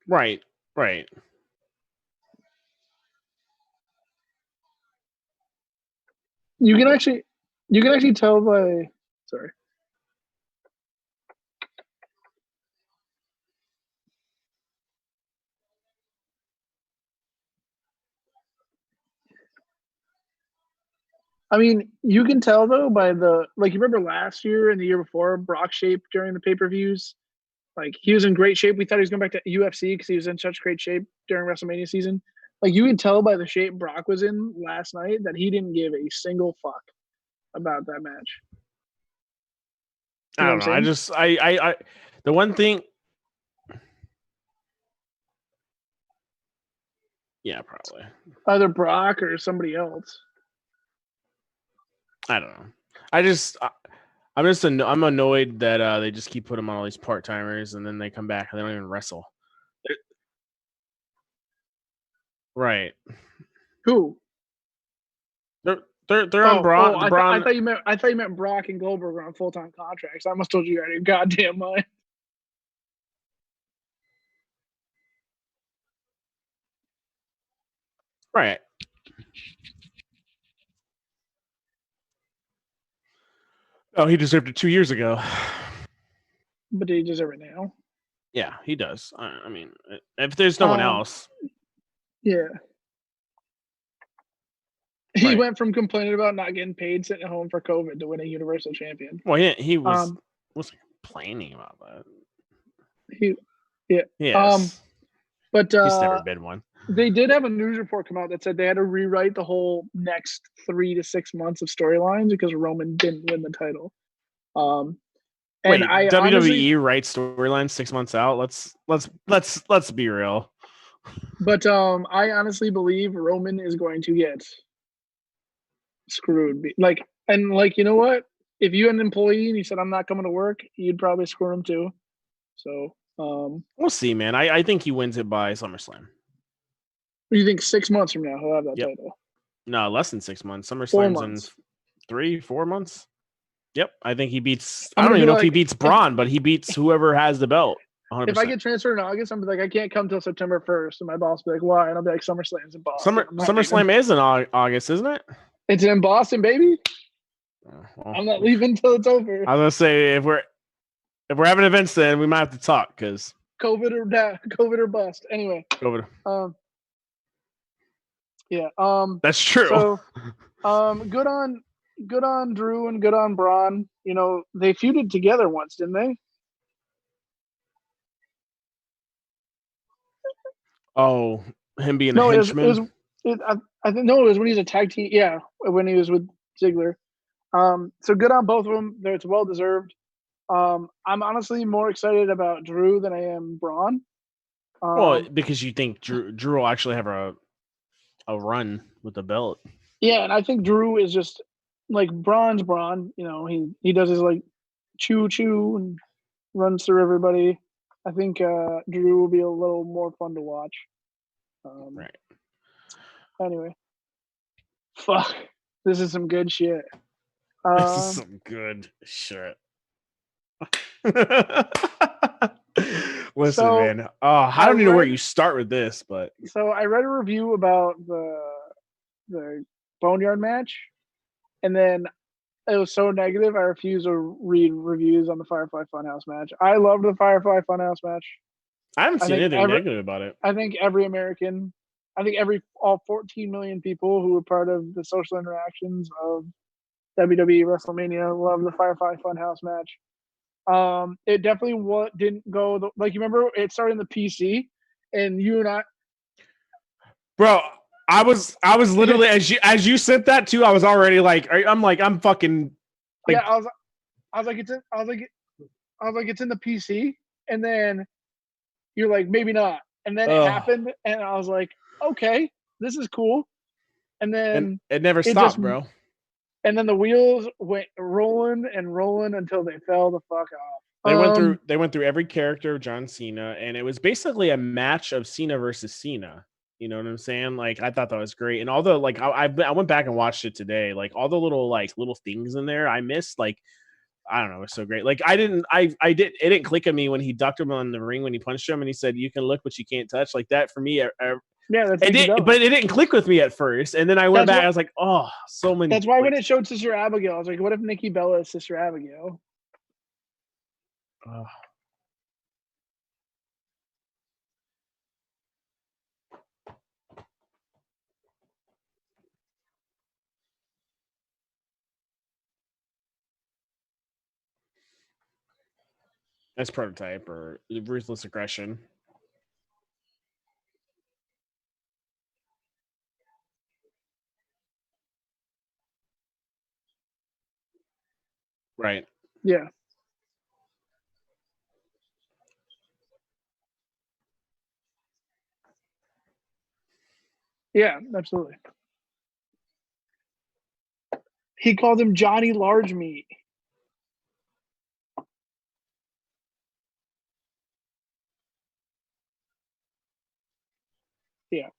Right. You can actually tell by. Sorry. I mean, you can tell though by you remember last year and the year before, Brock's shape during the pay-per-views. Like he was in great shape. We thought he was going back to UFC because he was in such great shape during WrestleMania season. Like you can tell by the shape Brock was in last night that he didn't give a single fuck about that match. I don't know. I the one thing. Yeah, probably either Brock or somebody else. I don't know. I'm annoyed that they just keep putting them on all these part timers and then they come back and they don't even wrestle. Right. Who? They're on Braun. I thought you meant Brock and Goldberg were on full-time contracts. I must have told you out of your goddamn mind. Right. Oh, he deserved it 2 years ago. But do you deserve it now? Yeah, he does. I mean, if there's no one else. Yeah. He Right. went from complaining about not getting paid sitting at home for COVID to winning Universal Champion. Well, he was complaining about that. Yeah. Yes. But He's never been one. they did have a news report come out that said they had to rewrite the whole next 3 to 6 months of storylines because Roman didn't win the title. And Wait, I WWE honestly, writes storylines 6 months out. Let's be real. but I honestly believe Roman is going to get screwed. Like, you know what? If you had an employee and he said I'm not coming to work, you'd probably screw him too. So we'll see, man. I think he wins it by SummerSlam. you think 6 months from now he'll have that Yep. title? No, less than 6 months. 4 SummerSlam's months. in 3-4 months. Yep, I think he beats. I'm I don't gonna even be know if he like, beats Braun, but he beats whoever has the belt. 100%. if I get transferred in August, I'm like, I can't come till September 1st, and my boss will be like, why? And I'll be like, SummerSlam's in Boston. SummerSlam is in August, isn't it? It's in Boston, baby. Well, I'm not leaving until it's over. I was gonna say if we're having events, then we might have to talk because COVID or bust. Anyway, COVID. yeah. That's true. So, good on Drew and good on Braun. You know, they feuded together once, didn't they? Oh, him being a henchman. I think no, it was when he was a tag team. Yeah, when he was with Ziggler. So good on both of them. It's well deserved. I'm honestly more excited about Drew than I am Braun. Well, because you think Drew will actually have a run with the belt. Yeah, and I think Drew is just like Braun's Braun. You know, he does his like choo and runs through everybody. I think Drew will be a little more fun to watch. Right. Anyway, fuck, this is some good shit. This is some good shit. Listen, man. I don't even know where you start with this, but so I read a review about the Boneyard match, and then it was so negative I refuse to read reviews on the Firefly Funhouse match. I loved the Firefly Funhouse match. I haven't seen anything negative about it. I think all 14 million people who were part of the social interactions of WWE Wrestlemania love the Firefly Funhouse match. It definitely didn't go like you remember it started in the PC, and you and I, bro. I was literally as you said that too. I was already like, I'm fucking. Like, yeah, I was like it's in the PC, and then you're like maybe not, and then it happened, and I was like, okay, this is cool, and then it never stopped, bro. And then the wheels went rolling and rolling until they fell the fuck off. They went through every character of John Cena, and it was basically a match of Cena versus Cena. You know what I'm saying? Like, I thought that was great. And although, like, I went back and watched it today, like all the little things in there I missed, like, I don't know, it's so great. Like, it didn't click on me when he ducked him on the ring when he punched him and he said, "You can look, but you can't touch." Like that for me, yeah, that's it did, but it didn't click with me at first. And then I went back, I was like, oh, so many. That's why when it showed Sister Abigail, I was like, what if Nikki Bella is Sister Abigail? That's Prototype or Ruthless Aggression. Right. Yeah. Yeah, absolutely. He called him Johnny Large Meat. Yeah.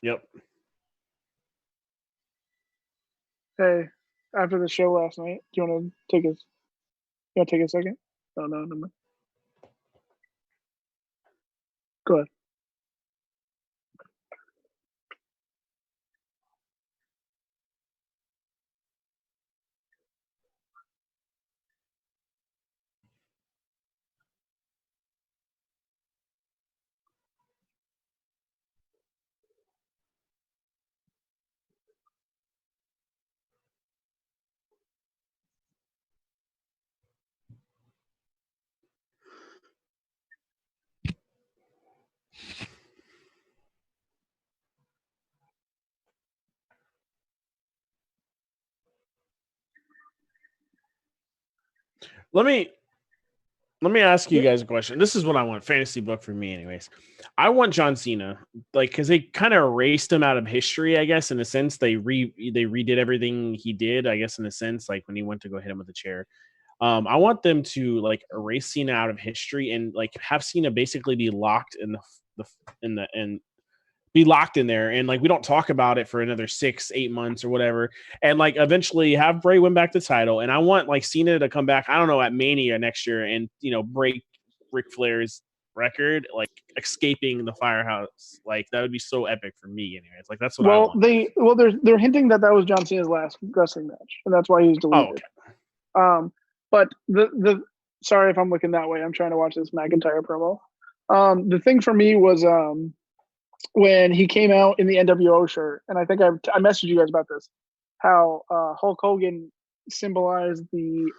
Yep. Hey, after the show last night. Do you want to take a? You want to take a second? Oh no, no. Go ahead. Let me ask you guys a question. This is what I want. Fantasy book for me, anyways. I want John Cena, like, because they kind of erased him out of history, I guess, in a sense. They redid everything he did, I guess, in a sense, like when he went to go hit him with a chair. I want them to like erase Cena out of history and like have Cena basically be locked in be locked in there, and like we don't talk about it for another 6-8 months or whatever, and like eventually have Bray win back the title. And I want like Cena to come back, I don't know, at Mania next year and break Ric Flair's record, like escaping the firehouse. Like that would be so epic for me, anyways. Like that's what I want. They're hinting that was John Cena's last wrestling match, and that's why he's deleted. Oh, okay. But the sorry if I'm looking that way. I'm trying to watch this McIntyre promo. The thing for me was when he came out in the NWO shirt, and I think I messaged you guys about this, how Hulk Hogan symbolized the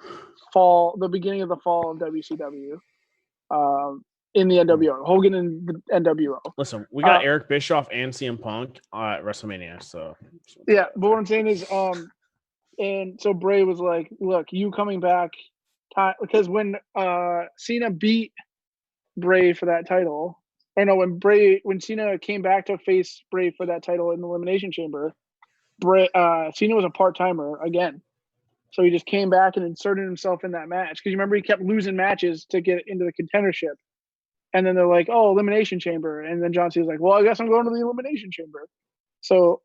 beginning of the fall of WCW in the NWO. Hogan in the NWO. Listen, we got Eric Bischoff and CM Punk at WrestleMania, so yeah. But what I'm saying is, and so Bray was like, "Look, you coming back?" Because when Cena beat Bray for that title. Or no, when Cena came back to face Bray for that title in the Elimination Chamber, Cena was a part-timer again. So he just came back and inserted himself in that match. Because you remember he kept losing matches to get into the contendership. And then they're like, oh, Elimination Chamber. And then John Cena's like, well, I guess I'm going to the Elimination Chamber. So,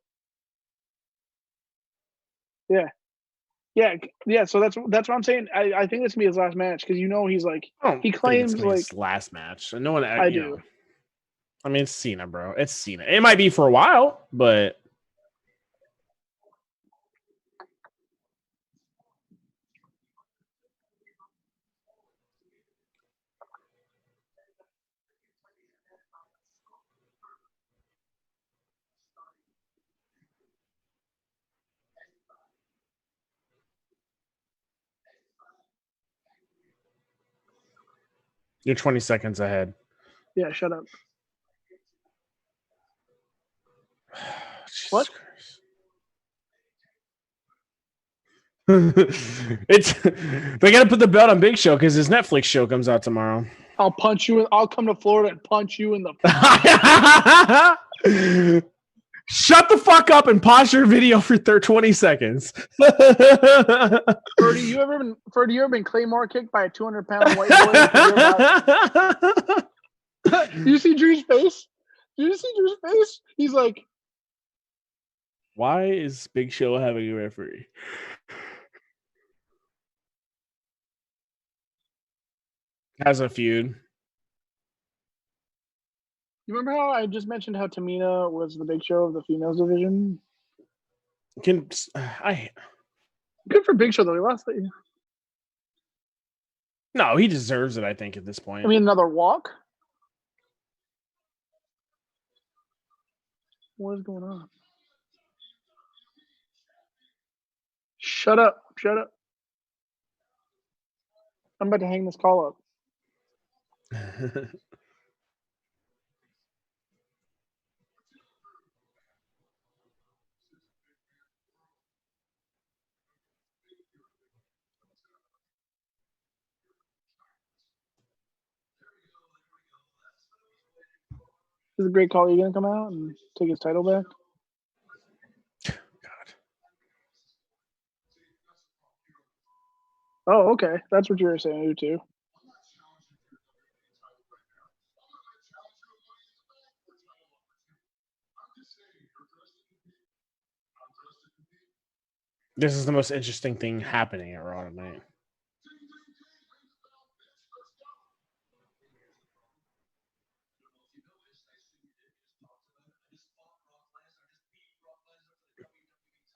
yeah. Yeah. So that's what I'm saying. I think this will be his last match because he's like, he claims like his last match. No one, I do. I mean, it's Cena, bro. It's Cena. It might be for a while, but you're 20 seconds ahead. Yeah, shut up. What? It's they got to put the belt on Big Show because his Netflix show comes out tomorrow. I'll punch you. I'll come to Florida and punch you in the. Shut the fuck up and pause your video for 20 seconds. Ferdy, you ever been Claymore kicked by a 200-pound white boy? Do you see Drew's face? He's like, why is Big Show having a referee? Has a feud. You remember how I just mentioned how Tamina was the Big Show of the females division? Good for Big Show though. He lost it. No, he deserves it, I think, at this point. I mean, another walk? What is going on? Shut up. I'm about to hang this call up. This is a great call. Are you going to come out and take his title back? God. Oh, okay. That's what you were saying, too. This is the most interesting thing happening at Raw tonight.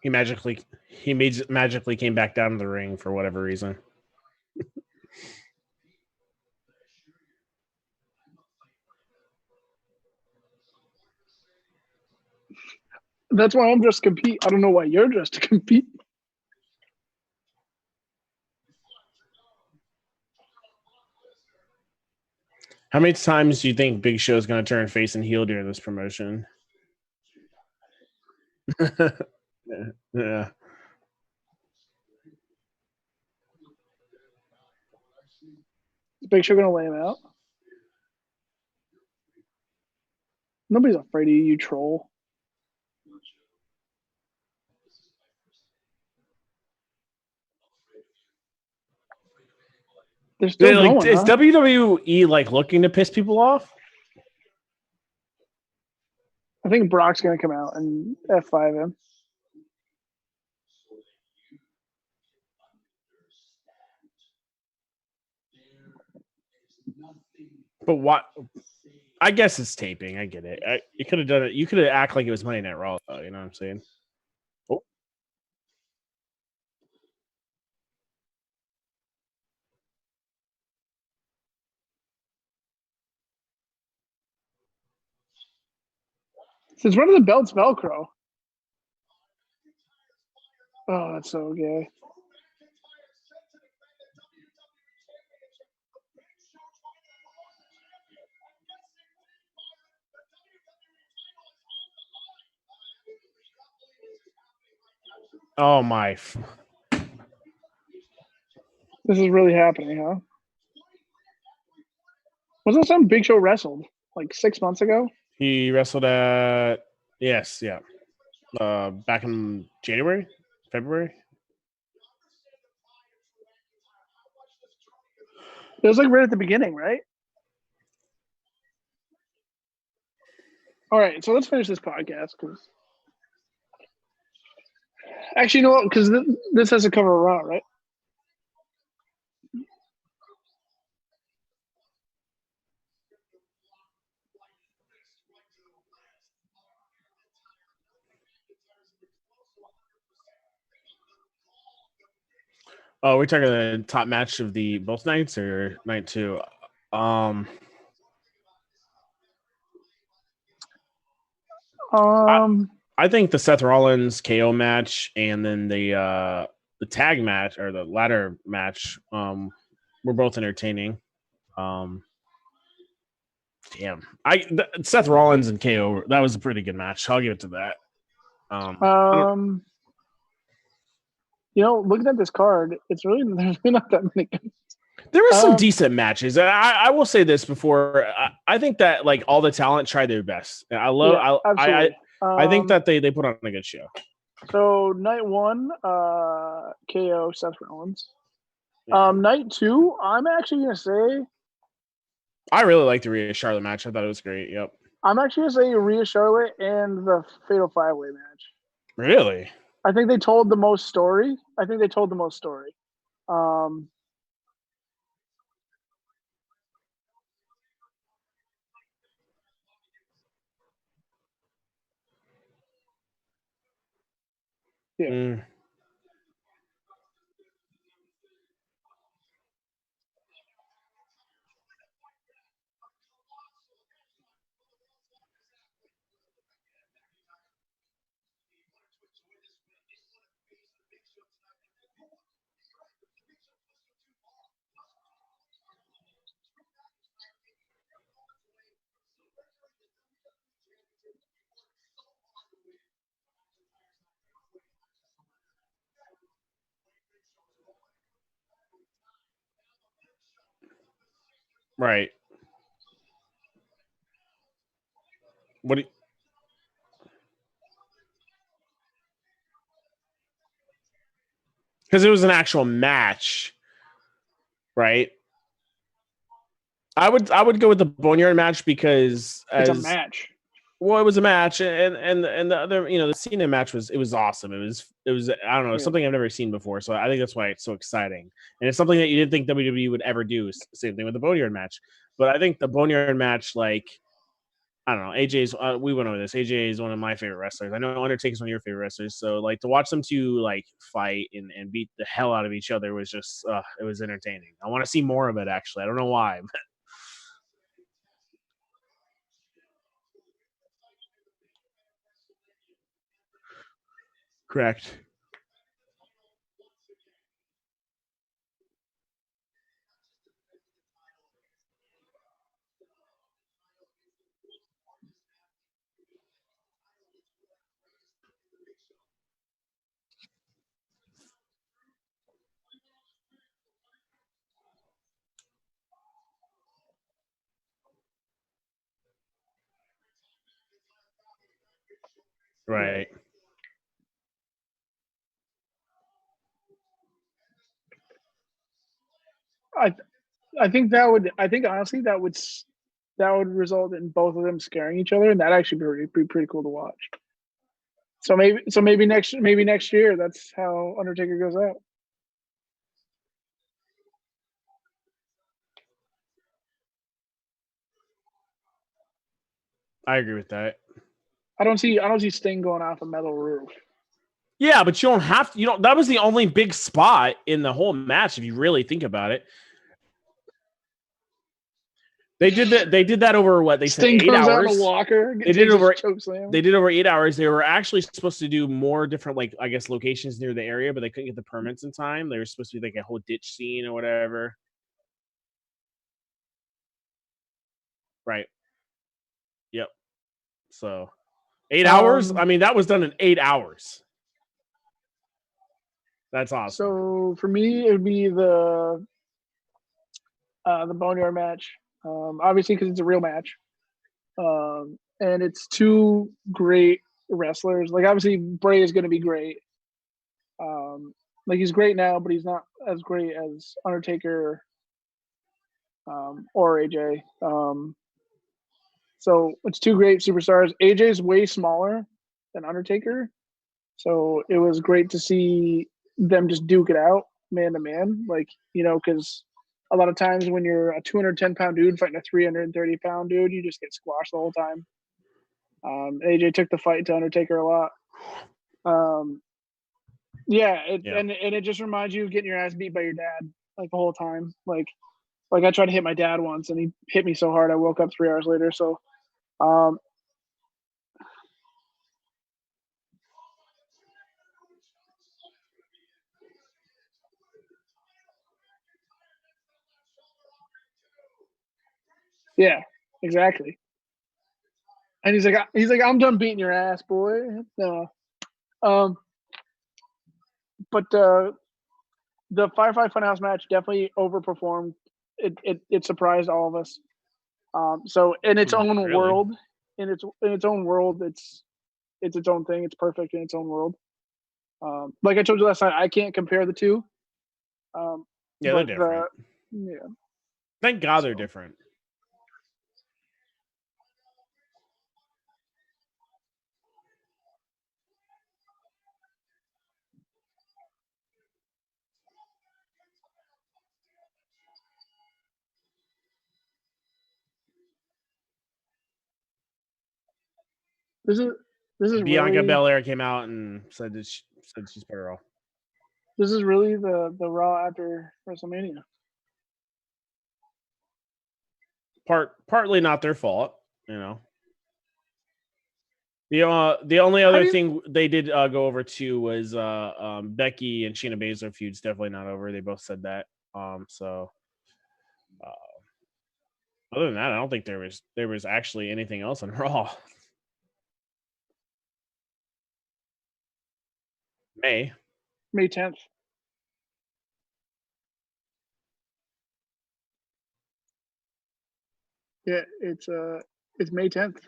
He magically came back down to the ring for whatever reason. That's why I'm dressed to compete. I don't know why you're dressed to compete. How many times do you think Big Show is going to turn face and heel during this promotion? Yeah. Is Big Show going to lay him out? Nobody's afraid of you, you troll. They're still going, is huh? WWE like looking to piss people off? I think Brock's going to come out and F5 him. But what? I guess it's taping. I get it. You could have done it. You could have act like it was Monday Night Raw, though. You know what I'm saying? Oh. Since when are the belts Velcro? Oh, that's so gay. Oh my! This is really happening, huh? Wasn't that some Big Show wrestled like 6 months ago? He wrestled at yeah, back in January, February. It was like right at the beginning, right? All right, so let's finish this podcast because actually, you know what? Because this has to cover Raw, right? Oh, we're talking the top match of the both nights or night two. Um, I think the Seth Rollins KO match and then the tag match or the ladder match were both entertaining. Damn, Seth Rollins and KO, that was a pretty good match. I'll give it to that. You know, looking at this card, there's really not that many. There were some decent matches. I will say this before. I think that like all the talent tried their best. I think that they put on a good show. So night one, KO Seth Rollins. Night two, I'm actually gonna say I really liked the Rhea Charlotte match. I thought it was great. Yep. I'm actually gonna say Rhea Charlotte and the Fatal 5-Way match. Really? I think they told the most story. Yeah. Right. What? Because it was an actual match, right? I would go with the Boneyard match because it's a match. Well, it was a match, and the other, the Cena match was awesome. It was I don't know, something I've never seen before. So I think that's why it's so exciting, and it's something that you didn't think WWE would ever do. Same thing with the Boneyard match, but I think the Boneyard match, like, I don't know, AJ's. We went over this. AJ is one of my favorite wrestlers. I know Undertaker's one of your favorite wrestlers. So, like, to watch them two like fight and beat the hell out of each other was just it was entertaining. I want to see more of it. Actually, I don't know why, but correct. Right. I I think honestly that would result in both of them scaring each other, and that actually be pretty cool to watch. So maybe next year that's how Undertaker goes out. I agree with that. I don't see Sting going off a metal roof. Yeah, but you don't have to. That was the only big spot in the whole match, if you really think about it. They did that. They did that over what they Sting said 8 hours. Out in a walker. They did over. They did over 8 hours. They were actually supposed to do more different, like, I guess, locations near the area, but they couldn't get the permits in time. They were supposed to be like a whole ditch scene or whatever. Right. Yep. So 8 hours. I mean, that was done in 8 hours. That's awesome. So for me, it would be the Boneyard match, obviously because it's a real match, and it's two great wrestlers. Like, obviously Bray is going to be great. Like, he's great now, but he's not as great as Undertaker or AJ. So it's two great superstars. AJ's way smaller than Undertaker, so it was great to see them just duke it out man to man. Like, because a lot of times when you're a 210-pound dude fighting a 330-pound dude, you just get squashed the whole time. AJ took the fight to Undertaker a lot. And it just reminds you of getting your ass beat by your dad, like, the whole time. Like I tried to hit my dad once, and he hit me so hard I woke up 3 hours later. So, yeah, exactly. And he's like, I'm done beating your ass, boy. No. But the Firefly Funhouse match definitely overperformed. It surprised all of us. So in its own world, in its own world, it's its own thing. It's perfect in its own world. Like I told you last night, I can't compare the two. Yeah, they're different. Yeah. Thank God they're different. This is Bianca really, Belair came out and said she's better off. This is really the Raw after WrestleMania. Partly not their fault, The only other thing they did go over to was Becky and Shayna Baszler feud's definitely not over. They both said that. So other than that, I don't think there was actually anything else on Raw. May 10th. Yeah, it's May 10th.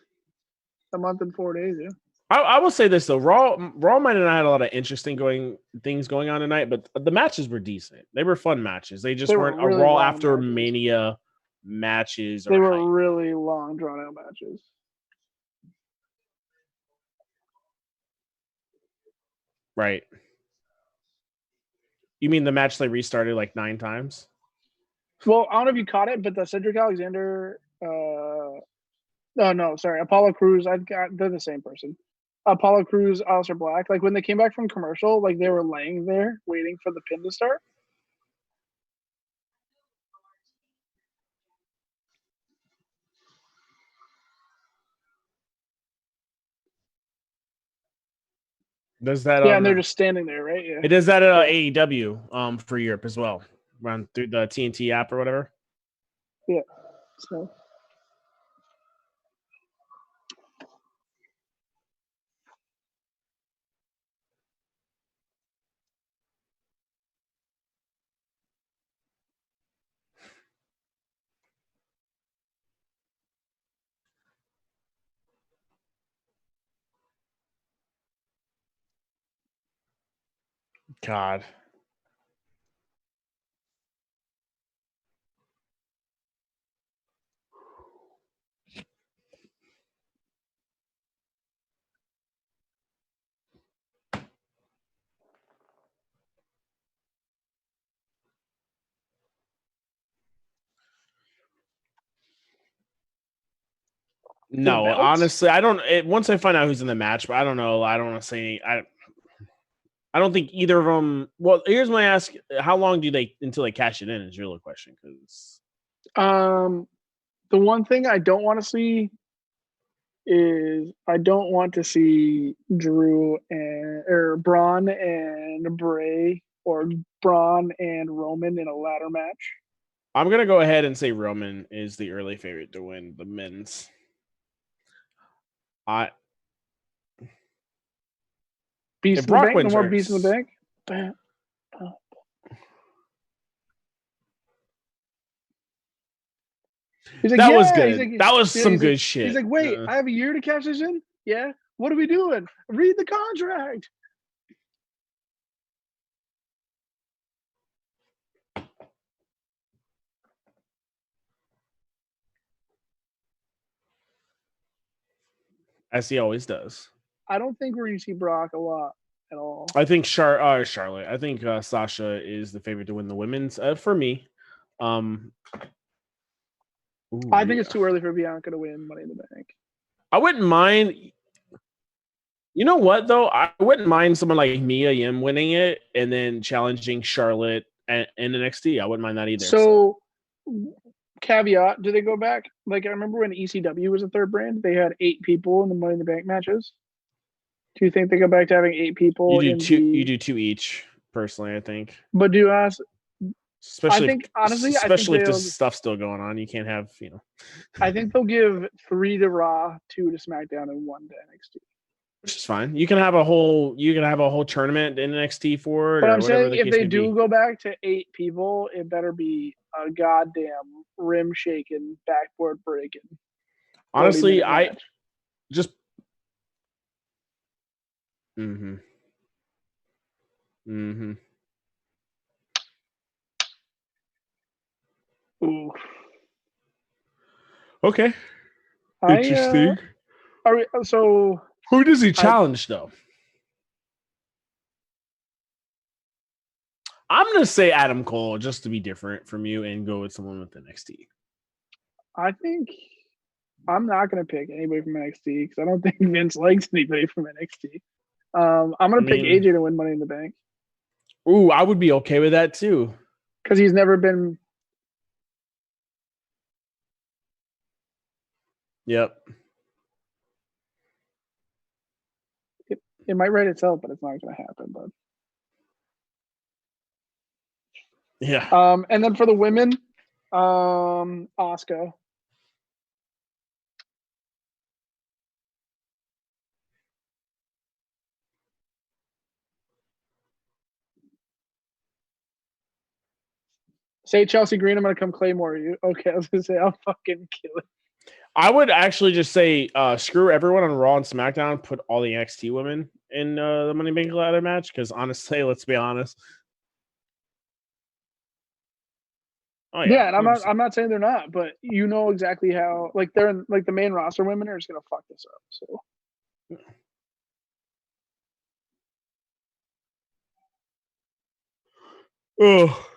A month and 4 days. Yeah. I will say this though, Raw might not have had a lot of interesting things going on tonight, but the matches were decent. They were fun matches. They just weren't really a Raw after matches. Mania matches. They were really long, drawn out matches. Right. You mean the match they restarted like 9 times? Well, I don't know if you caught it, but the Cedric Alexander. No, sorry, Apollo Crews. They're the same person. Apollo Crews, Aleister Black. Like when they came back from commercial, like they were laying there waiting for the pin to start. Does that Yeah, and they're just standing there, right? Yeah. It does that at AEW for Europe as well. Run through the TNT app or whatever. Yeah. So God. No, belts? honestly, I don't. Once I find out who's in the match, but I don't know. I don't want to say. I don't think either of them. Well, here's my ask: how long do they until they cash it in? Is your real question? Because the one thing I don't want to see is I don't want to see Drew or Braun and Bray or Braun and Roman in a ladder match. I'm gonna go ahead and say Roman is the early favorite to win the men's. Beast if in the Brock bank, wins, no more beast in the bank. He's like, that yeah. was good. He's like, that was some he's good like, shit. He's like, wait, I have a year to cash this in? Yeah. What are we doing? Read the contract. As he always does. I don't think we're going to see Brock a lot at all. I think Charlotte. I think Sasha is the favorite to win the women's for me. I think it's too early for Bianca to win Money in the Bank. I wouldn't mind. You know what though? I wouldn't mind someone like Mia Yim winning it and then challenging Charlotte in NXT. I wouldn't mind that either. So, caveat: do they go back? Like I remember when ECW was a third brand, they had 8 people in the Money in the Bank matches. Do you think they go back to having 8 people? You do 2 each. Personally, I think. But do you ask? Especially, I think honestly, especially if there's stuff still going on, you can't have I think they'll give 3 to Raw, 2 to SmackDown, and 1 to NXT. Which is fine. You can have a whole tournament in NXT for it. But or I'm whatever saying the if case they may do be. go back to 8 people, it better be a goddamn rim shaking, backboard breaking. Honestly, I just. Mm-hmm. Mm-hmm. Ooh. Okay. Interesting. So who does he challenge though? I'm gonna say Adam Cole just to be different from you and go with someone with NXT. I think I'm not gonna pick anybody from NXT because I don't think Vince likes anybody from NXT. I'm gonna pick AJ to win Money in the Bank. Ooh, I would be okay with that too. Because he's never been. Yep. It might write itself, but it's not gonna happen. But yeah. And then for the women, Asuka. Say Chelsea Green, I'm gonna come Claymore you. Okay, I was gonna say I'll fucking kill it. I would actually just say screw everyone on Raw and SmackDown. Put all the NXT women in the Money in the Bank ladder match because honestly, let's be honest. Oh yeah, and I'm not saying they're not, but you know exactly how they're in, the main roster women are just gonna fuck this up. So Oh,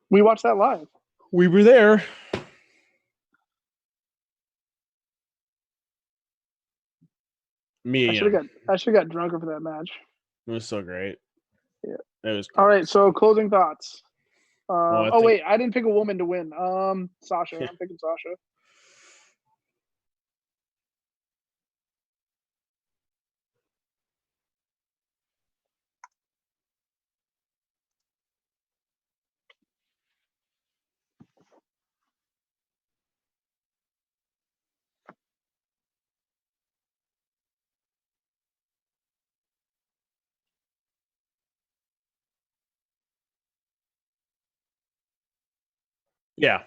We watched that live. we were there. Me, I should have got drunker for that match. It was so great. Yeah. It was All great. right, so closing thoughts. Well, wait, I didn't pick a woman to win. Sasha. I'm picking Sasha. Yeah.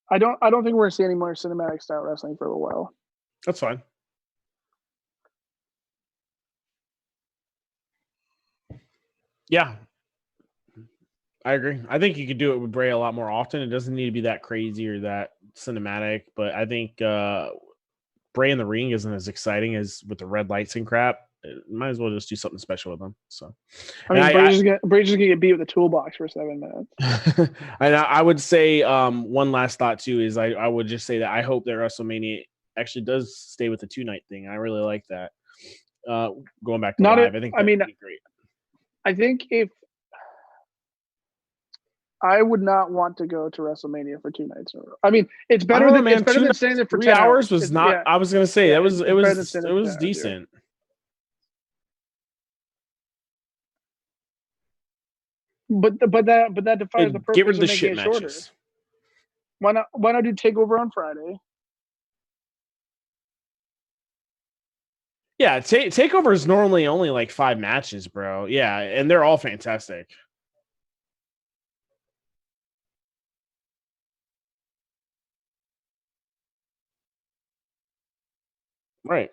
I don't think we're gonna see any more cinematic style wrestling for a while. That's fine. Yeah. I agree. I think you could do it with Bray a lot more often. It doesn't need to be that crazy or that cinematic, but I think Bray in the ring isn't as exciting as with the red lights and crap. Might as well just do something special with them. So, I mean, Bray's just gonna get beat with a toolbox for 7 minutes. And I would say one last thought too is I would just say that I hope that WrestleMania actually does stay with the 2-night thing. I really like that. Going back to live, I think that'd be great. I think if I would not want to go to WrestleMania for 2 nights in a row. I mean, it's better than it's better than staying there for 3 hours. Was not. Yeah, I was gonna say it was decent. But that defies the purpose get rid of the making shit it matches. Shorter. Why not do Takeover on Friday? Yeah, Takeover is normally only like 5 matches, bro. Yeah, and they're all fantastic. Right.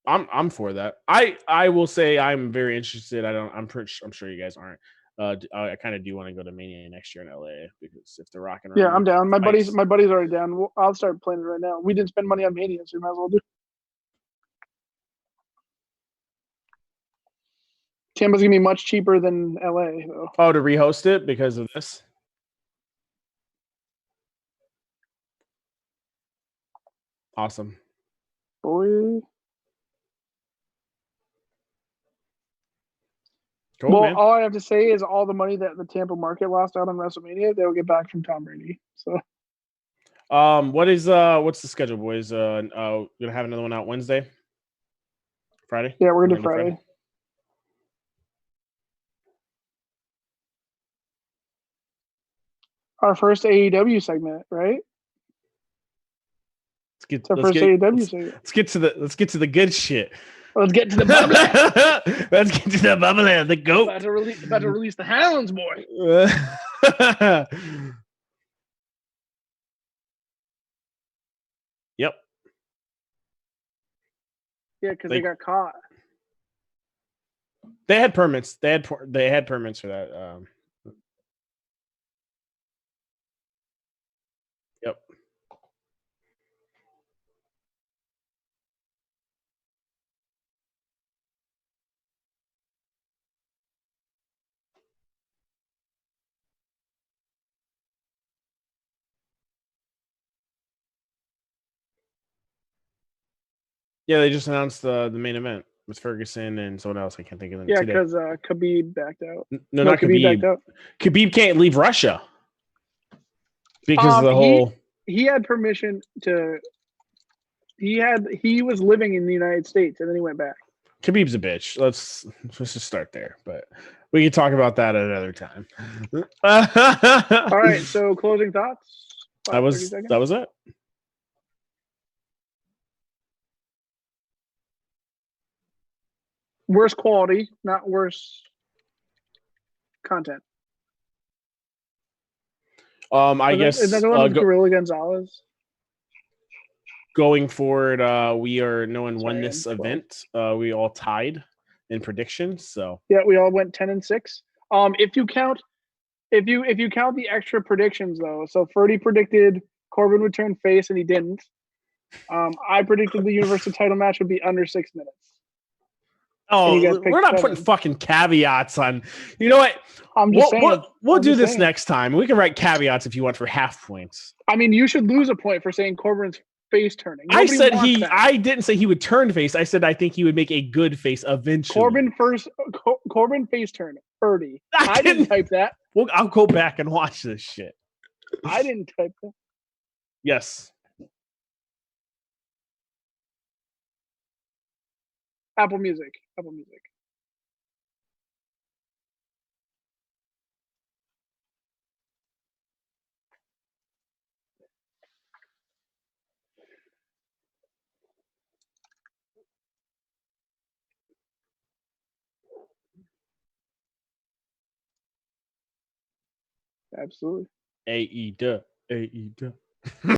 I'm for that. I will say I'm very interested. I'm sure you guys aren't. I kind of do want to go to Mania next year in LA because if they're rocking around. Yeah, I'm down. My buddy's already down. I'll start planning right now. We didn't spend money on Mania, so we might as well do. Tampa's gonna be much cheaper than LA, though. Oh, to rehost it because of this? Awesome. Boy. Cool, well, man. all I have to say is all the money that the Tampa market lost out on WrestleMania, they'll get back from Tom Brady. So, what's the schedule, boys? Gonna have another one out Wednesday, Friday. Yeah, we're gonna do Friday. Our first AEW segment, right? Let's get to the good shit. Let's get to the bubbly. Let's get to the bubbly. The goat. About to release the hounds, boy. Yep. Yeah, because they got caught. They had permits. They had permits for that. Yep. Yeah, they just announced the main event with Ferguson and someone else. I can't think of them. Yeah, because Khabib backed out. No, not Khabib. Backed out. Khabib can't leave Russia because of the whole. He had permission to. He was living in the United States and then he went back. Khabib's a bitch. Let's just start there, but we can talk about that at another time. All right, so closing thoughts. That was it. Worse quality, not worse content. I guess is that the one with Gorilla Gonzalez? Going forward, no one won this event. We all tied in predictions. So yeah, we all went 10-6. If you count the extra predictions though, so Ferdy predicted Corbin would turn face and he didn't. I predicted the Universal title match would be under 6 minutes. Oh, you guys we're picked not putting 7. fucking caveats on. You know what? I'm just saying. We'll I'm do just this saying. next time. We can write caveats if you want for half points. I mean, you should lose a point for saying Corbin's face turning. I Nobody said wants that. I didn't say he would turn face. I said I think he would make a good face eventually. Corbin face turn. Birdie. I I didn't didn't- type that. Well, I'll go back and watch this shit. I didn't type that. Yes. Apple Music. Apple Music. Absolutely. AEW.